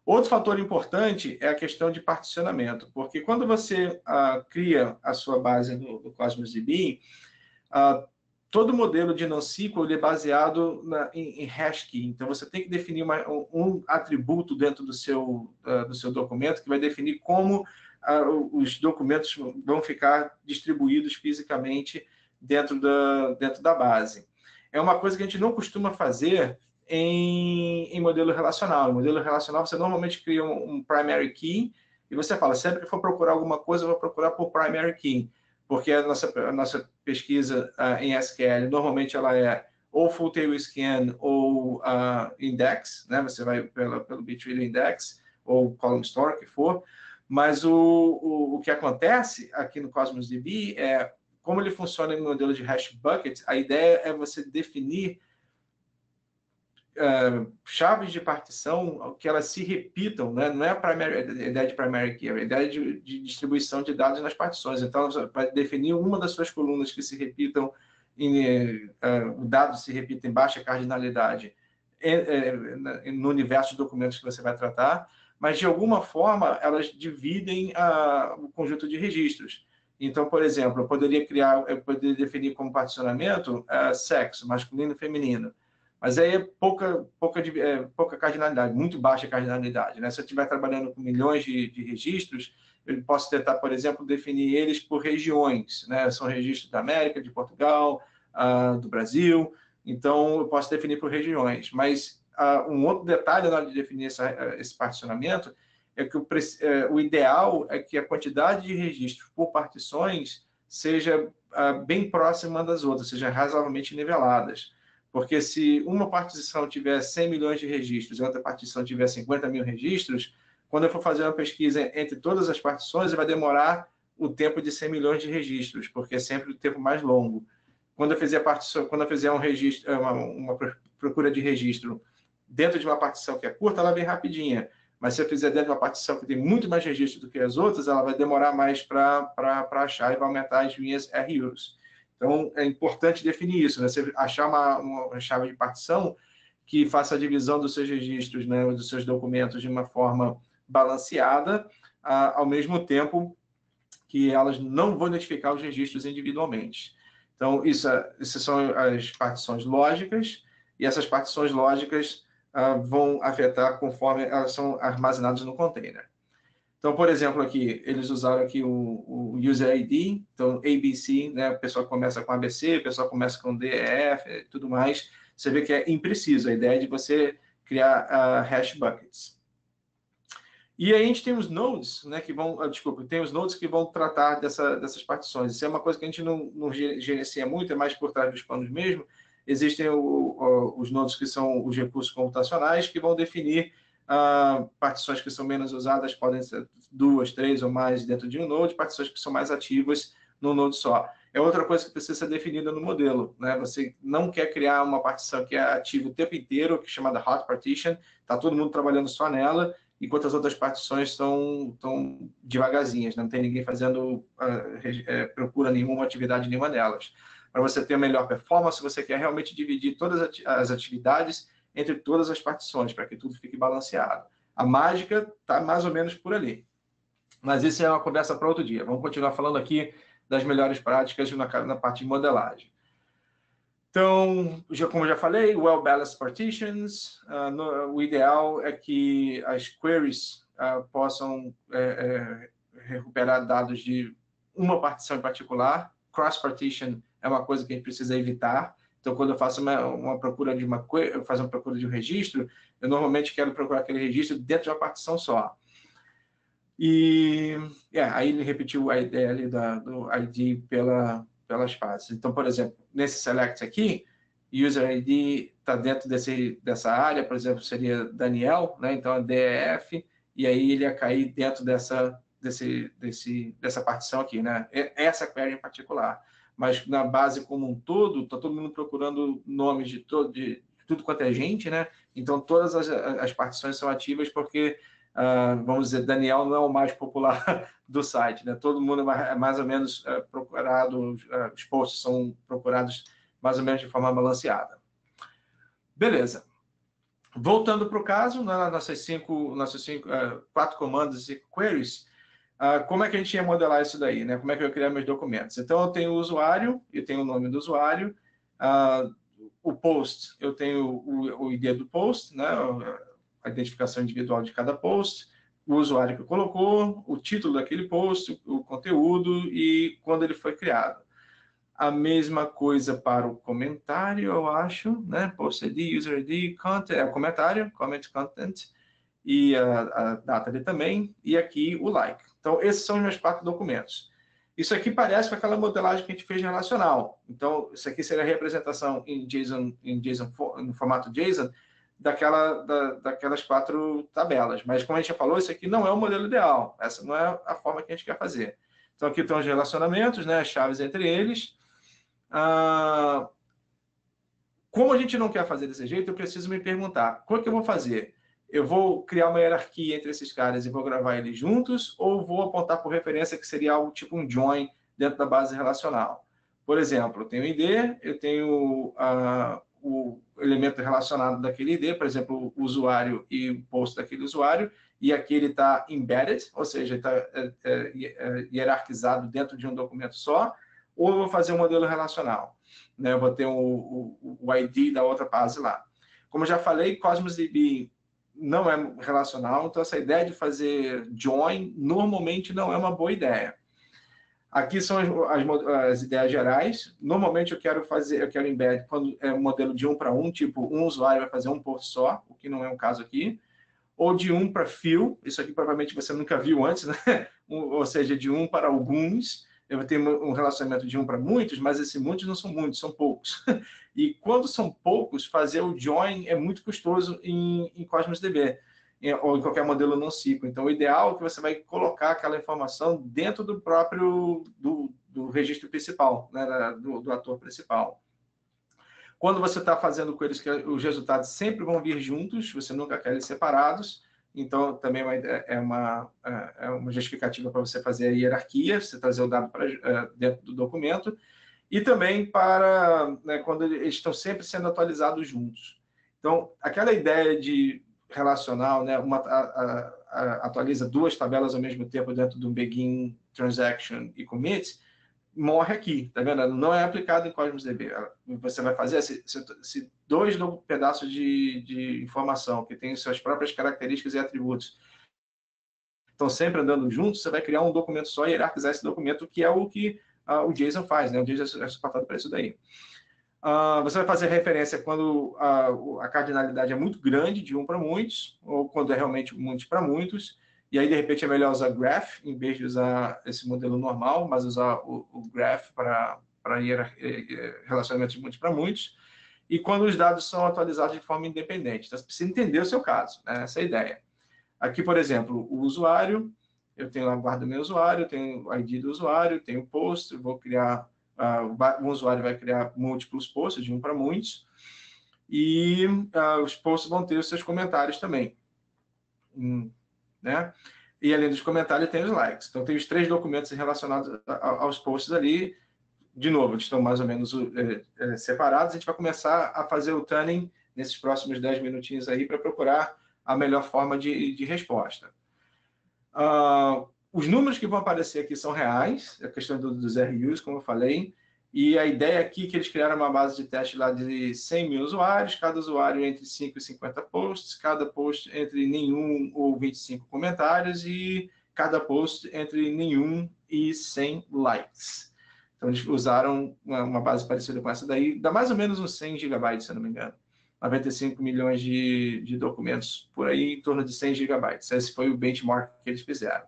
Outro fator importante é a questão de particionamento, porque quando você cria a sua base no Cosmos DB, todo modelo de NoSQL é baseado em hash key. Então, você tem que definir um atributo dentro do seu documento que vai definir como os documentos vão ficar distribuídos fisicamente dentro da base. É uma coisa que a gente não costuma fazer em modelo relacional. Em modelo relacional, você normalmente cria um primary key e você fala, sempre que for procurar alguma coisa, eu vou procurar por primary key. Porque a nossa pesquisa em SQL, normalmente ela é ou full table scan ou index, né? Você vai pelo Bit.ly index ou column store, o que for. Mas o que acontece aqui no Cosmos DB é, como ele funciona em modelo de hash bucket, a ideia é você definir chaves de partição que elas se repitam, né? Não é a ideia de primary key, é a ideia de distribuição de dados nas partições. Então, para definir uma das suas colunas que se repitam, o dado se repita em baixa cardinalidade no universo de documentos que você vai tratar, mas de alguma forma elas dividem o conjunto de registros. Então, por exemplo, eu poderia definir como particionamento sexo, masculino e feminino. Mas aí é pouca cardinalidade, muito baixa cardinalidade, né? Se eu estiver trabalhando com milhões de registros, eu posso tentar, por exemplo, definir eles por regiões, né? São registros da América, de Portugal, do Brasil, então eu posso definir por regiões. Mas um outro detalhe na hora de definir esse particionamento é que o ideal é que a quantidade de registros por partições seja bem próxima das outras, seja razoavelmente niveladas. Porque se uma partição tiver 100 milhões de registros e outra partição tiver 50 mil registros, quando eu for fazer uma pesquisa entre todas as partições, vai demorar o tempo de 100 milhões de registros, porque é sempre o tempo mais longo. Quando eu fizer um registro, uma procura de registro dentro de uma partição que é curta, ela vem rapidinha. Mas se eu fizer dentro de uma partição que tem muito mais registro do que as outras, ela vai demorar mais para achar e vai aumentar as minhas RUs. Então, é importante definir isso, né? Você achar uma chave de partição que faça a divisão dos seus registros, né, dos seus documentos de uma forma balanceada, ao mesmo tempo que elas não vão identificar os registros individualmente. Então, essas são as partições lógicas, e essas partições lógicas vão afetar conforme elas são armazenadas no container. Então, por exemplo, aqui, eles usaram aqui o User ID, então ABC, né? O pessoal começa com ABC, o pessoal começa com DEF e tudo mais. Você vê que é impreciso, a ideia é de você criar hash buckets. E aí a gente tem os nodes, né, que vão, tem os nodes que vão tratar dessas partições. Isso é uma coisa que a gente não gerencia muito, é mais por trás dos panos mesmo. Existem os nodes que são os recursos computacionais, que vão definir partições que são menos usadas, podem ser 2, 3 ou mais dentro de um node, partições que são mais ativas num node só. É outra coisa que precisa ser definida no modelo, né? Você não quer criar uma partição que é ativa o tempo inteiro, que é chamada hot partition, está todo mundo trabalhando só nela, enquanto as outras partições estão devagarzinhas, não tem ninguém fazendo procura nenhuma, atividade nenhuma delas. Para você ter a melhor performance, você quer realmente dividir todas as atividades entre todas as partições, para que tudo fique balanceado. A mágica está mais ou menos por ali. Mas isso é uma conversa para outro dia. Vamos continuar falando aqui das melhores práticas na parte de modelagem. Então, como eu já falei, well-balanced partitions, o ideal é que as queries possam recuperar dados de uma partição em particular. Cross-partition é uma coisa que a gente precisa evitar. Então, quando eu faço uma procura de eu faço uma procura de um registro, eu normalmente quero procurar aquele registro dentro de uma partição só. E aí ele repetiu a ideia ali do ID pelas partes. Então, por exemplo, nesse select aqui, user ID está dentro dessa área, por exemplo, seria Daniel, né? Então é DEF, e aí ele ia cair dentro dessa partição aqui, né? Essa query em particular. Mas na base como um todo, está todo mundo procurando nomes de tudo quanto é gente, né? Então todas as partições são ativas porque vamos dizer, Daniel não é o mais popular do site, né? Todo mundo é mais ou menos procurado, os posts são procurados mais ou menos de forma balanceada. Beleza. Voltando para o caso, nossas 4 comandos e queries, como é que a gente ia modelar isso daí, né? Como é que eu ia criar meus documentos? Então, eu tenho o usuário, eu tenho o nome do usuário, o post, eu tenho o ID do post, né? A identificação individual de cada post, o usuário que colocou, o título daquele post, o conteúdo e quando ele foi criado. A mesma coisa para o comentário, eu acho, né? Post ID, user ID, content, o comentário, comment content, e a data ali também, e aqui o like. Então, esses são os meus 4 documentos. Isso aqui parece com aquela modelagem que a gente fez relacional. Então, isso aqui seria a representação em JSON, no formato JSON, daquelas 4 tabelas. Mas, como a gente já falou, isso aqui não é o modelo ideal. Essa não é a forma que a gente quer fazer. Então, aqui estão os relacionamentos, né, as chaves entre eles. Como a gente não quer fazer desse jeito, eu preciso me perguntar, o que eu vou fazer? Eu vou criar uma hierarquia entre esses caras e vou gravar eles juntos, ou vou apontar por referência que seria algo tipo um join dentro da base relacional? Por exemplo, eu tenho o ID, eu tenho o elemento relacionado daquele ID, por exemplo, o usuário e o post daquele usuário, e aqui ele está embedded, ou seja, está hierarquizado dentro de um documento só, ou eu vou fazer um modelo relacional, né? Eu vou ter o ID da outra base lá. Como eu já falei, Cosmos DB não é relacional, então essa ideia de fazer join normalmente não é uma boa ideia. Aqui são as ideias gerais. Normalmente eu quero embed quando é um modelo de 1 para 1, tipo um usuário vai fazer um post só, o que não é um caso aqui, ou de 1 para few, isso aqui provavelmente você nunca viu antes, né? Ou seja, de 1 para alguns. Eu vou ter um relacionamento de 1 para muitos, mas esses muitos não são muitos, são poucos. E quando são poucos, fazer o join é muito custoso em Cosmos DB, ou em qualquer modelo NoSQL. Então, o ideal é que você vai colocar aquela informação dentro do próprio do registro principal, né, do ator principal. Quando você está fazendo com eles, os resultados sempre vão vir juntos, você nunca quer eles separados. Então, também é uma justificativa para você fazer a hierarquia, você trazer o dado dentro do documento, e também para quando eles estão sempre sendo atualizados juntos. Então, aquela ideia de relacional, né, atualiza 2 tabelas ao mesmo tempo dentro de um begin, transaction e commit, morre aqui, tá vendo? Não é aplicado em Cosmos DB. Você vai fazer se 2 pedaços de informação que tem suas próprias características e atributos estão sempre andando juntos, você vai criar um documento só e hierarquizar esse documento, que é o que o JSON faz, né? O JSON é suportado para isso daí. Você vai fazer referência quando a cardinalidade é muito grande, de 1 para muitos, ou quando é realmente muitos para muitos, e aí, de repente, é melhor usar graph, em vez de usar esse modelo normal, mas usar o graph para relacionamentos de muitos para muitos, e quando os dados são atualizados de forma independente. Então, você precisa entender o seu caso, né? Essa é a ideia. Aqui, por exemplo, o usuário, eu tenho lá, guardo meu usuário, eu tenho o ID do usuário, tenho o post, eu vou criar, o usuário vai criar múltiplos posts, de 1 para muitos, e os posts vão ter os seus comentários também. Né? E além dos comentários, tem os likes. Então, tem os 3 documentos relacionados aos posts ali. De novo, eles estão mais ou menos separados. A gente vai começar a fazer o tuning nesses próximos 10 minutinhos aí para procurar a melhor forma de resposta. Os números que vão aparecer aqui são reais, a questão dos RUs, como eu falei, e a ideia aqui é que eles criaram uma base de teste lá de 100 mil usuários, cada usuário entre 5 e 50 posts, cada post entre nenhum ou 25 comentários e cada post entre nenhum e 100 likes. Então, eles usaram uma base parecida com essa daí, dá mais ou menos uns 100 GB, se eu não me engano. 95 milhões de documentos por aí, em torno de 100 GB. Esse foi o benchmark que eles fizeram.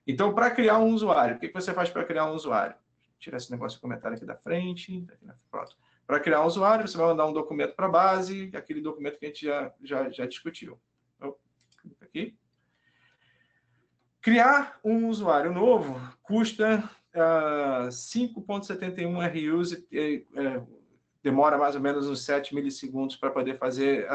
Então, para criar um usuário, o que você faz para criar um usuário? Tirar esse negócio de comentário aqui da frente. Pronto. Para criar um usuário, você vai mandar um documento para a base, aquele documento que a gente já discutiu. Então, aqui. Criar um usuário novo custa 5,71 RUs, demora mais ou menos uns 7 milissegundos para poder fazer,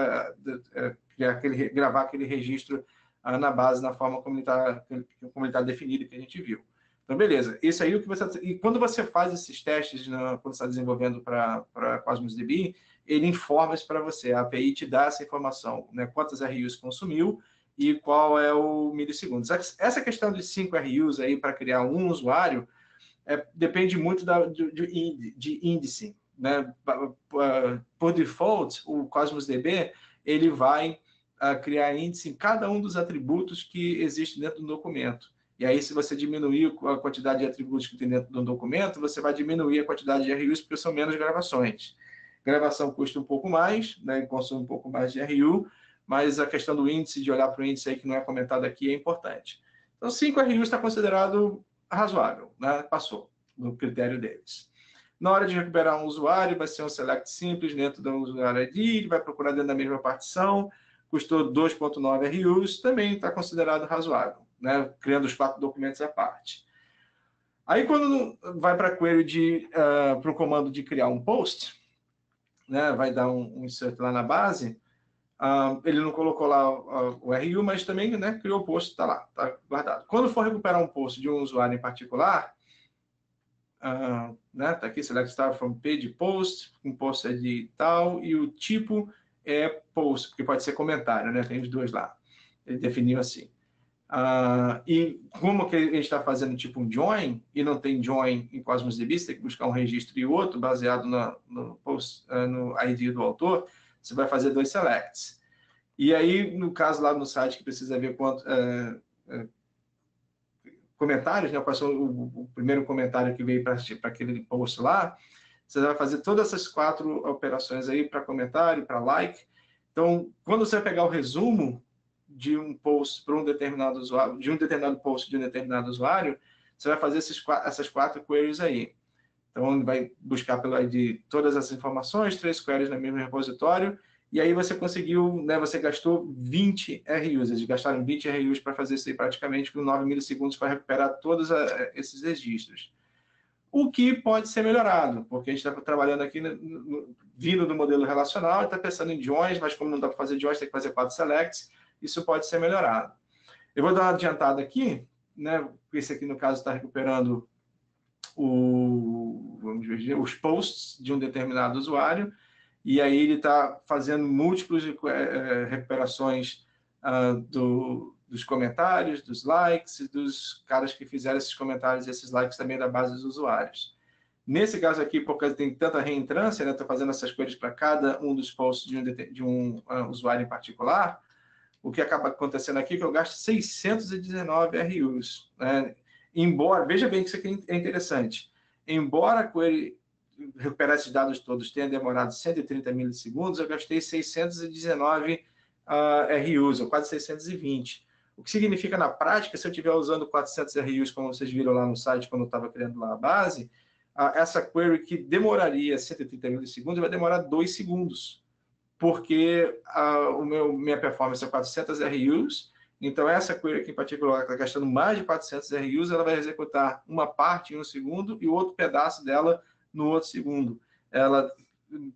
gravar aquele registro na base, na forma como ele está definido, que a gente viu. Então, beleza. Isso aí, e quando você faz esses testes, quando você está desenvolvendo para Cosmos DB, ele informa isso para você. A API te dá essa informação, né? Quantas RUs consumiu e qual é o milissegundos. Essa questão de 5 RUs aí para criar um usuário depende muito de índice, né? Por default, o Cosmos DB ele vai criar índice em cada um dos atributos que existe dentro do documento. E aí, se você diminuir a quantidade de atributos que tem dentro do documento, você vai diminuir a quantidade de RUs, porque são menos gravações. Gravação custa um pouco mais, né, consome um pouco mais de RU, mas a questão do índice, de olhar para o índice aí que não é comentado aqui, é importante. Então, 5 RUs está considerado razoável, né? Passou no critério deles. Na hora de recuperar um usuário, vai ser um select simples dentro do usuário ID, ele vai procurar dentro da mesma partição, custou 2,9 RUs, também está considerado razoável, né? Criando os 4 documentos à parte. Aí, quando vai para a query para o comando de criar um post, né? Vai dar um insert lá na base, ele não colocou lá o RU, mas também, né, criou o post, está lá, está guardado. Quando for recuperar um post de um usuário em particular, né, tá aqui, select start from page post, um post é de tal, e o tipo é post, porque pode ser comentário, né, tem os dois lá. Ele definiu assim. E como que a gente está fazendo tipo um join, e não tem join em Cosmos DB, você tem que buscar um registro e outro, baseado no ID do autor, você vai fazer 2 selects. E aí, no caso lá no site, que precisa ver quanto... comentários, né? Qual foi o primeiro comentário que veio para aquele post lá, você vai fazer todas essas 4 operações aí para comentário, para like. Então, quando você pegar o resumo de um post para um determinado usuário, de um determinado post de um determinado usuário, você vai fazer essas 4 queries aí. Então, vai buscar pelo ID todas essas informações, 3 queries no mesmo repositório, e aí você conseguiu, né, você gastou 20 RUs, eles gastaram 20 RUs para fazer isso aí praticamente com 9 milissegundos para recuperar todos esses registros. O que pode ser melhorado, porque a gente está trabalhando aqui vindo do modelo relacional, está pensando em joins, mas como não dá para fazer joins, tem que fazer 4 selects, isso pode ser melhorado. Eu vou dar uma adiantada aqui, né, esse aqui no caso está recuperando vamos ver, os posts de um determinado usuário, e aí ele está fazendo múltiplas recuperações dos comentários, dos likes, dos caras que fizeram esses comentários e esses likes também da base dos usuários. Nesse caso aqui, porque tem tanta reentrância, né, estou fazendo essas coisas para cada um dos posts de um usuário em particular, o que acaba acontecendo aqui é que eu gasto 619 RUs. Né? Embora, veja bem que isso aqui é interessante, embora a query recuperar esses dados todos tenha demorado 130 milissegundos, eu gastei 619 RUs, ou quase 620. O que significa, na prática, se eu estiver usando 400 RUs, como vocês viram lá no site, quando eu estava criando lá a base, essa query que demoraria 130 milissegundos vai demorar 2 segundos, porque minha performance é 400 RUs, então essa query aqui em particular, que está gastando mais de 400 RUs, ela vai executar uma parte em 1 segundo e o outro pedaço dela no outro segundo. Ela,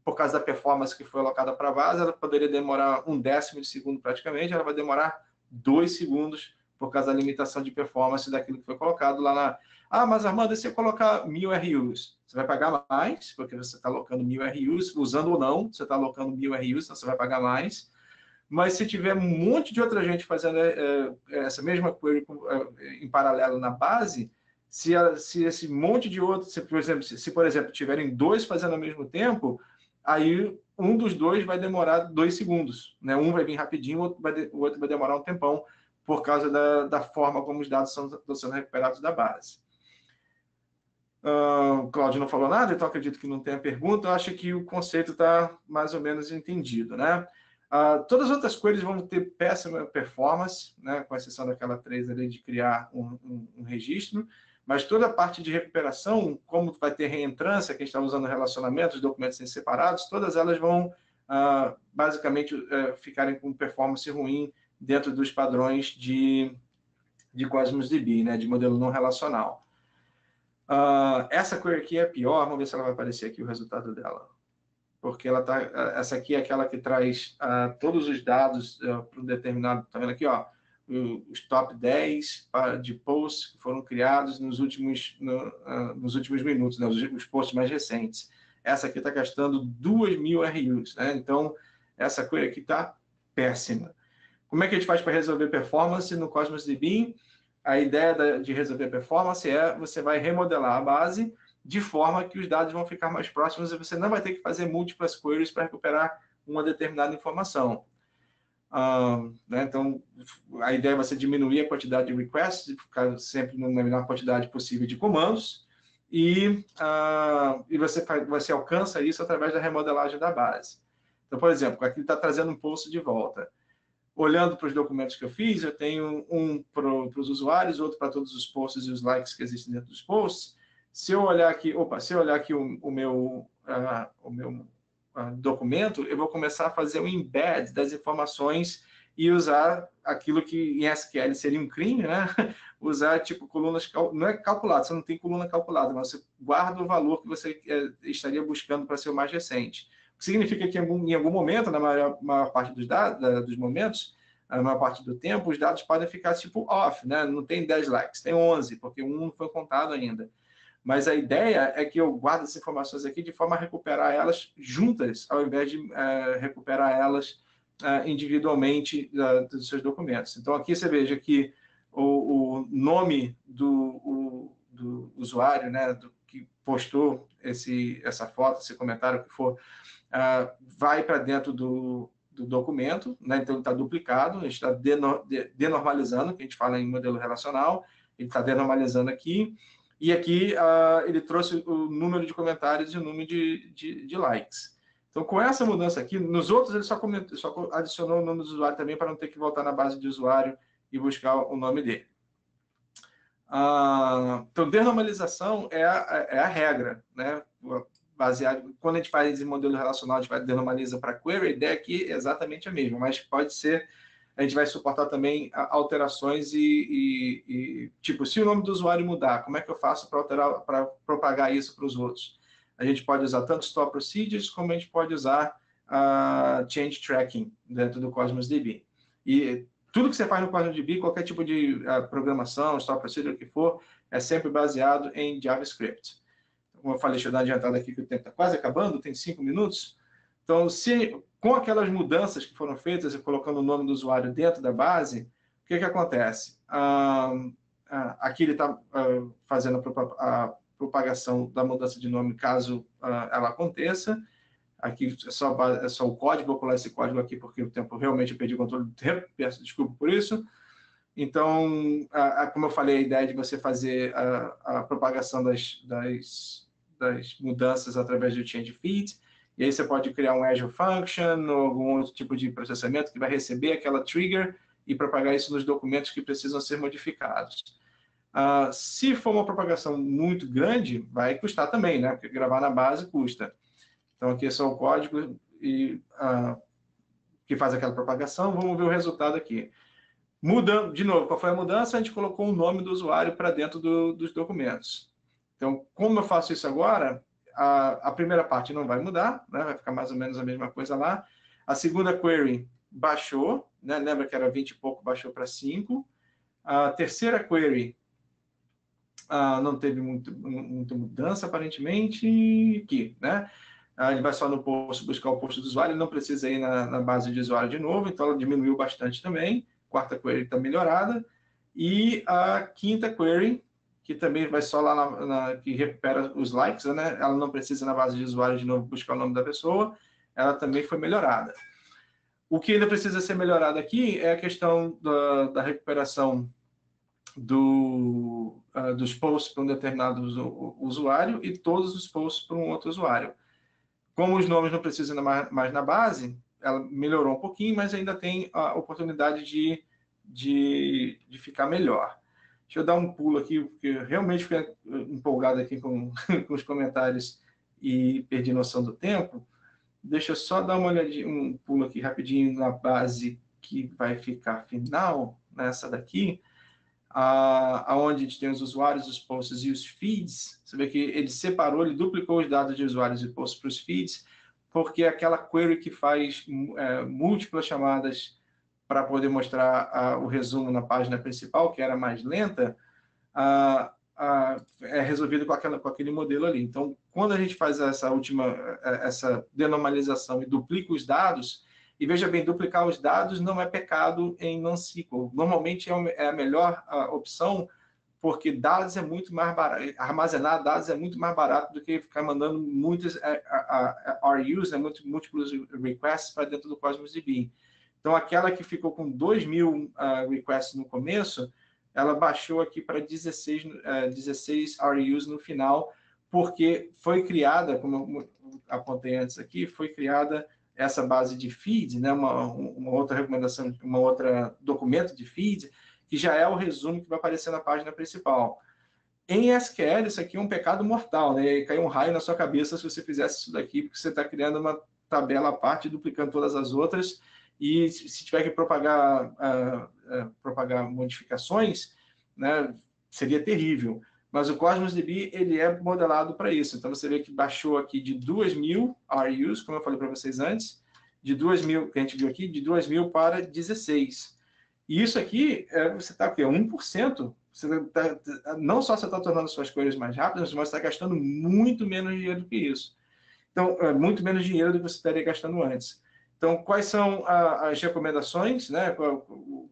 por causa da performance que foi alocada para a base, ela poderia demorar 1/10 de segundo praticamente, ela vai demorar 2 segundos por causa da limitação de performance daquilo que foi colocado lá na... mas Armando, se eu colocar 1000 RUs, você vai pagar mais, porque você está alocando 1000 RUs, usando ou não, você está alocando 1000 RUs, então você vai pagar mais. Mas se tiver um monte de outra gente fazendo essa mesma query em paralelo na base, se esse monte de outros, se por exemplo, tiverem 2 fazendo ao mesmo tempo, aí um dos 2 vai demorar 2 segundos. Né? Um vai vir rapidinho, o outro vai demorar um tempão, por causa da forma como os dados estão sendo recuperados da base. O Cláudio não falou nada, então acredito que não tenha pergunta. Eu acho que o conceito está mais ou menos entendido. Né? Todas as outras queries vão ter péssima performance, né? Com exceção daquela 3 ali de criar um registro. Mas toda a parte de recuperação, como vai ter reentrância, que a gente está usando relacionamentos, documentos separados, todas elas vão, basicamente, ficarem com performance ruim dentro dos padrões de Cosmos DB, né, de modelo não relacional. Essa query aqui é pior, vamos ver se ela vai aparecer aqui o resultado dela. Porque essa aqui é aquela que traz todos os dados para um determinado... Está vendo aqui, ó? Os top 10 de posts que foram criados nos últimos minutos, né? Os posts mais recentes. Essa aqui está gastando 2.000 RUs. Né? Então, essa query aqui está péssima. Como é que a gente faz para resolver performance no Cosmos DB? A ideia de resolver performance você vai remodelar a base de forma que os dados vão ficar mais próximos e você não vai ter que fazer múltiplas queries para recuperar uma determinada informação. Né? Então, a ideia é você diminuir a quantidade de requests, ficar sempre na menor quantidade possível de comandos, e você alcança isso através da remodelagem da base. Então, por exemplo, aqui está trazendo um post de volta. Olhando para os documentos que eu fiz, eu tenho um para os usuários, outro para todos os posts e os likes que existem dentro dos posts. Se eu olhar aqui, o meu documento, eu vou começar a fazer o embed das informações e usar aquilo que em SQL seria um crime, né? Usar tipo colunas, não é calculado, você não tem coluna calculada, mas você guarda o valor que você estaria buscando para ser o mais recente. O que significa que em algum momento, na maior parte dos momentos, na maior parte do tempo, os dados podem ficar tipo off, né? Não tem 10 likes, tem 11, porque um não foi contado ainda. Mas a ideia é que eu guardo essas informações aqui de forma a recuperar elas juntas, ao invés de recuperar elas individualmente dos seus documentos. Então, aqui você veja que o nome do usuário, né, que postou essa foto, esse comentário, o que for, vai para dentro do documento, né? Então ele está duplicado, a gente está denormalizando, que a gente fala em modelo relacional, ele está denormalizando aqui, e aqui ele trouxe o número de comentários e o número de likes. Então, com essa mudança aqui, nos outros ele só adicionou o nome do usuário também, para não ter que voltar na base de usuário e buscar o nome dele. Então, denormalização é a regra, né? Baseado, quando a gente faz em modelo relacional, a gente denormaliza para query, a ideia aqui é exatamente a mesma, mas pode ser, a gente vai suportar também alterações tipo, se o nome do usuário mudar, como é que eu faço para propagar isso para os outros? A gente pode usar tanto Store Procedures, como a gente pode usar Change Tracking dentro do Cosmos DB. E tudo que você faz no Cosmos DB, qualquer tipo de programação, Store Procedure, o que for, é sempre baseado em JavaScript. Como eu falei, deixa eu dar uma adiantada aqui, que o tempo está quase acabando, tem 5 minutos. Então, com aquelas mudanças que foram feitas, e colocando o nome do usuário dentro da base, o que acontece? Aqui ele está fazendo a propagação da mudança de nome, caso ela aconteça. Aqui é só o código, vou pular esse código aqui porque o tempo realmente eu perdi o controle do tempo, peço desculpa por isso. Então, como eu falei, a ideia de você fazer a propagação das mudanças através do change feed, e aí você pode criar um Azure Function ou algum outro tipo de processamento que vai receber aquela trigger e propagar isso nos documentos que precisam ser modificados. Se for uma propagação muito grande, vai custar também, né? Porque gravar na base custa. Então, aqui é só o código que faz aquela propagação. Vamos ver o resultado aqui. Mudando, de novo, qual foi a mudança? A gente colocou o nome do usuário para dentro dos documentos. Então, como eu faço isso agora, a primeira parte não vai mudar, né? Vai ficar mais ou menos a mesma coisa lá. A segunda query baixou, né? Lembra que era 20 e pouco, baixou para 5. A terceira query não teve muita mudança, aparentemente, aqui, né? Ele vai só no post, buscar o post do usuário, ele não precisa ir na base de usuário de novo, então ela diminuiu bastante também. Quarta query está melhorada. E a quinta query, que também vai só lá que recupera os likes, né? Ela não precisa na base de usuário de novo buscar o nome da pessoa, ela também foi melhorada. O que ainda precisa ser melhorado aqui é a questão da recuperação dos posts para um determinado usuário e todos os posts para um outro usuário. Como os nomes não precisam mais na base, ela melhorou um pouquinho, mas ainda tem a oportunidade de ficar melhor. Deixa eu dar um pulo aqui, porque eu realmente fiquei empolgado aqui com os comentários e perdi noção do tempo. Deixa eu só dar uma olhadinha, um pulo aqui rapidinho na base que vai ficar final, nessa daqui, aonde a gente tem os usuários, os posts e os feeds. Você vê que ele separou, ele duplicou os dados de usuários e posts para os feeds, porque aquela query que faz múltiplas chamadas para poder mostrar o resumo na página principal, que era mais lenta, é resolvido com aquele modelo ali. Então, quando a gente faz essa denormalização e duplica os dados, e veja bem, duplicar os dados não é pecado em NoSQL. Normalmente é a melhor opção, porque dados é muito mais barato, armazenar dados é muito mais barato do que ficar mandando muitos RUs, né, múltiplos requests para dentro do Cosmos DB. Então, aquela que ficou com 2.000 requests no começo, ela baixou aqui para 16 RUs no final, porque foi criada, como eu apontei antes aqui, foi criada essa base de feed, né, uma outra recomendação, uma outra documento de feed, que já é o resumo que vai aparecer na página principal. Em SQL, isso aqui é um pecado mortal, né? E caiu um raio na sua cabeça se você fizesse isso daqui, porque você está criando uma tabela à parte, duplicando todas as outras, e se tiver que propagar modificações, né, seria terrível. Mas o Cosmos DB, ele é modelado para isso. Então, você vê que baixou aqui de 2.000 RUs, como eu falei para vocês antes, de 2.000, que a gente viu aqui, de 2.000 para 16. E isso aqui, você está o quê? 1%. Você não só você está tornando suas coisas mais rápidas, mas está gastando muito menos dinheiro do que isso. Então, muito menos dinheiro do que você estaria gastando antes. Então, quais são as recomendações, né? O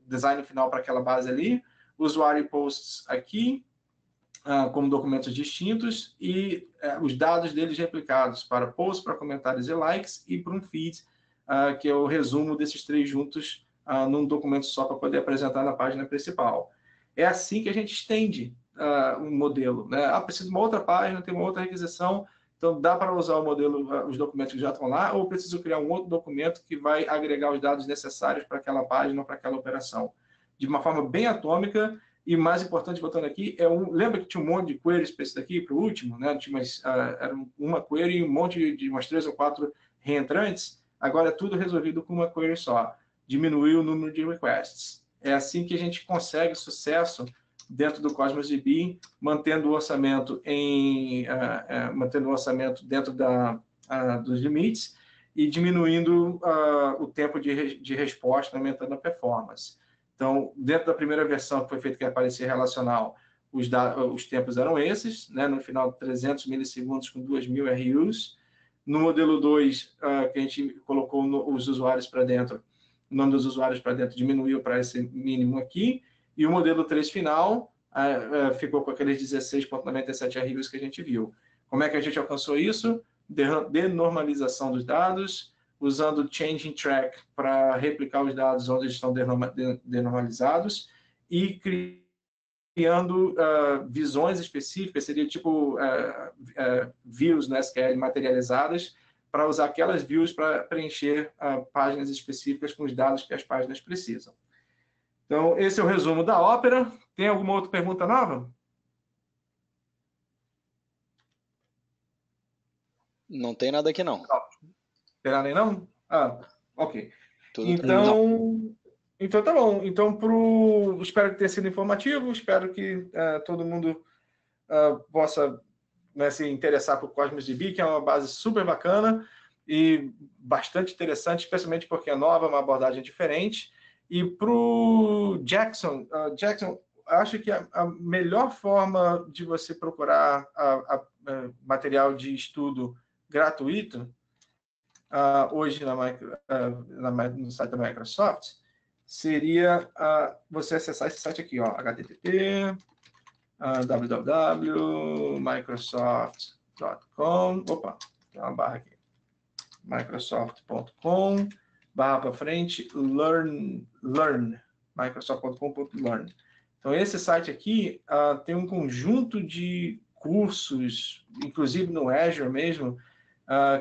design final para aquela base ali, usuário e posts aqui, como documentos distintos, e os dados deles replicados para posts, para comentários e likes, e para um feed, que é o resumo desses três juntos num documento só para poder apresentar na página principal. É assim que a gente estende um modelo, né? Preciso de uma outra página, tem uma outra requisição, então dá para usar o modelo, os documentos que já estão lá, ou preciso criar um outro documento que vai agregar os dados necessários para aquela página ou para aquela operação. De uma forma bem atômica, e mais importante, voltando aqui, lembra que tinha um monte de queries para esse daqui, para o último, né? Tinha era uma query e um monte de umas 3 ou 4 reentrantes, agora é tudo resolvido com uma query só. Diminuiu o número de requests. É assim que a gente consegue sucesso dentro do Cosmos DB, mantendo o orçamento dentro dos limites e diminuindo o tempo de resposta, aumentando a performance. Então, dentro da primeira versão que foi feita, que é aparecer relacional, os tempos eram esses, né? No final, 300 milissegundos com 2.000 RUs. No modelo 2, que a gente colocou os usuários para dentro, o nome dos usuários para dentro diminuiu para esse mínimo aqui. E o modelo 3 final ficou com aqueles 16,97 RUs que a gente viu. Como é que a gente alcançou isso? denormalização dos dados, usando Changing Track para replicar os dados onde eles estão denormalizados e criando visões específicas, seria tipo views no SQL materializadas, para usar aquelas views para preencher páginas específicas com os dados que as páginas precisam. Então, esse é o resumo da Opera. Tem alguma outra pergunta nova? Não tem nada aqui, não. Tem nada aí, não? Ok. Tudo Então tá bom. Então, espero que tenha sido informativo, espero que todo mundo possa, né, se interessar por Cosmos DB, que é uma base super bacana e bastante interessante, especialmente porque é nova, uma abordagem diferente. E para o Jackson, acho que a melhor forma de você procurar material de estudo gratuito hoje no site da Microsoft seria você acessar esse site aqui, ó, http www.microsoft.com. Opa, tem uma barra aqui. Microsoft.com /frente learn microsoft.com.learn. Então esse site aqui tem um conjunto de cursos, inclusive no Azure mesmo,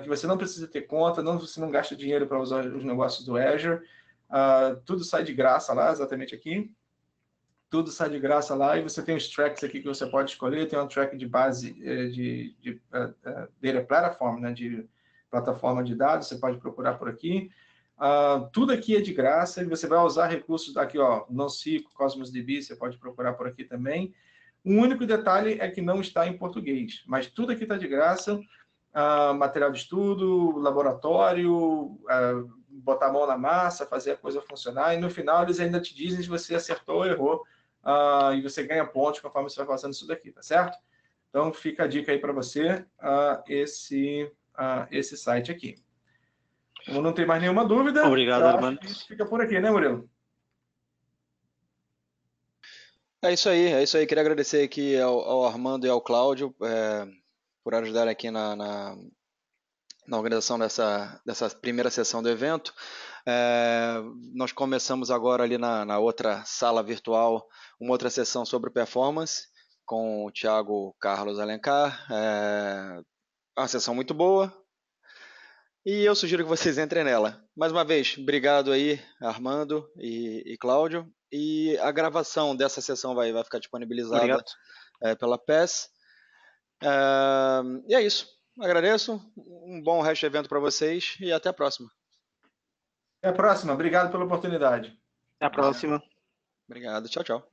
que você não precisa ter conta, você não gasta dinheiro para usar os negócios do Azure, tudo sai de graça lá, exatamente aqui. Tudo sai de graça lá, e você tem os tracks aqui que você pode escolher. Tem um track de base de Data Platform, né, de plataforma de dados, você pode procurar por aqui. Tudo aqui é de graça, e você vai usar recursos daqui, ó, NoSQL, Cosmos DB, você pode procurar por aqui também. O único detalhe é que não está em português, mas tudo aqui está de graça. Material de estudo, laboratório, botar a mão na massa, fazer a coisa funcionar, e no final eles ainda te dizem se você acertou ou errou, e você ganha pontos conforme você vai fazendo isso daqui, tá certo? Então fica a dica aí para você, esse site aqui. Como não tem mais nenhuma dúvida, Obrigado, Armando. acho que isso fica por aqui, né, Murilo? É isso aí. Queria agradecer aqui ao Armando e ao Cláudio por ajudar aqui na organização dessa primeira sessão do evento. Nós começamos agora ali na outra sala virtual uma outra sessão sobre performance com o Thiago Carlos Alencar. Uma sessão muito boa e eu sugiro que vocês entrem nela. Mais uma vez, obrigado aí, Armando e Cláudio. E a gravação dessa sessão vai ficar disponibilizada pela PES. E é isso. Agradeço. Um bom resto de evento para vocês e até a próxima. Até a próxima. Obrigado pela oportunidade. Até a próxima. Obrigado. Tchau, tchau.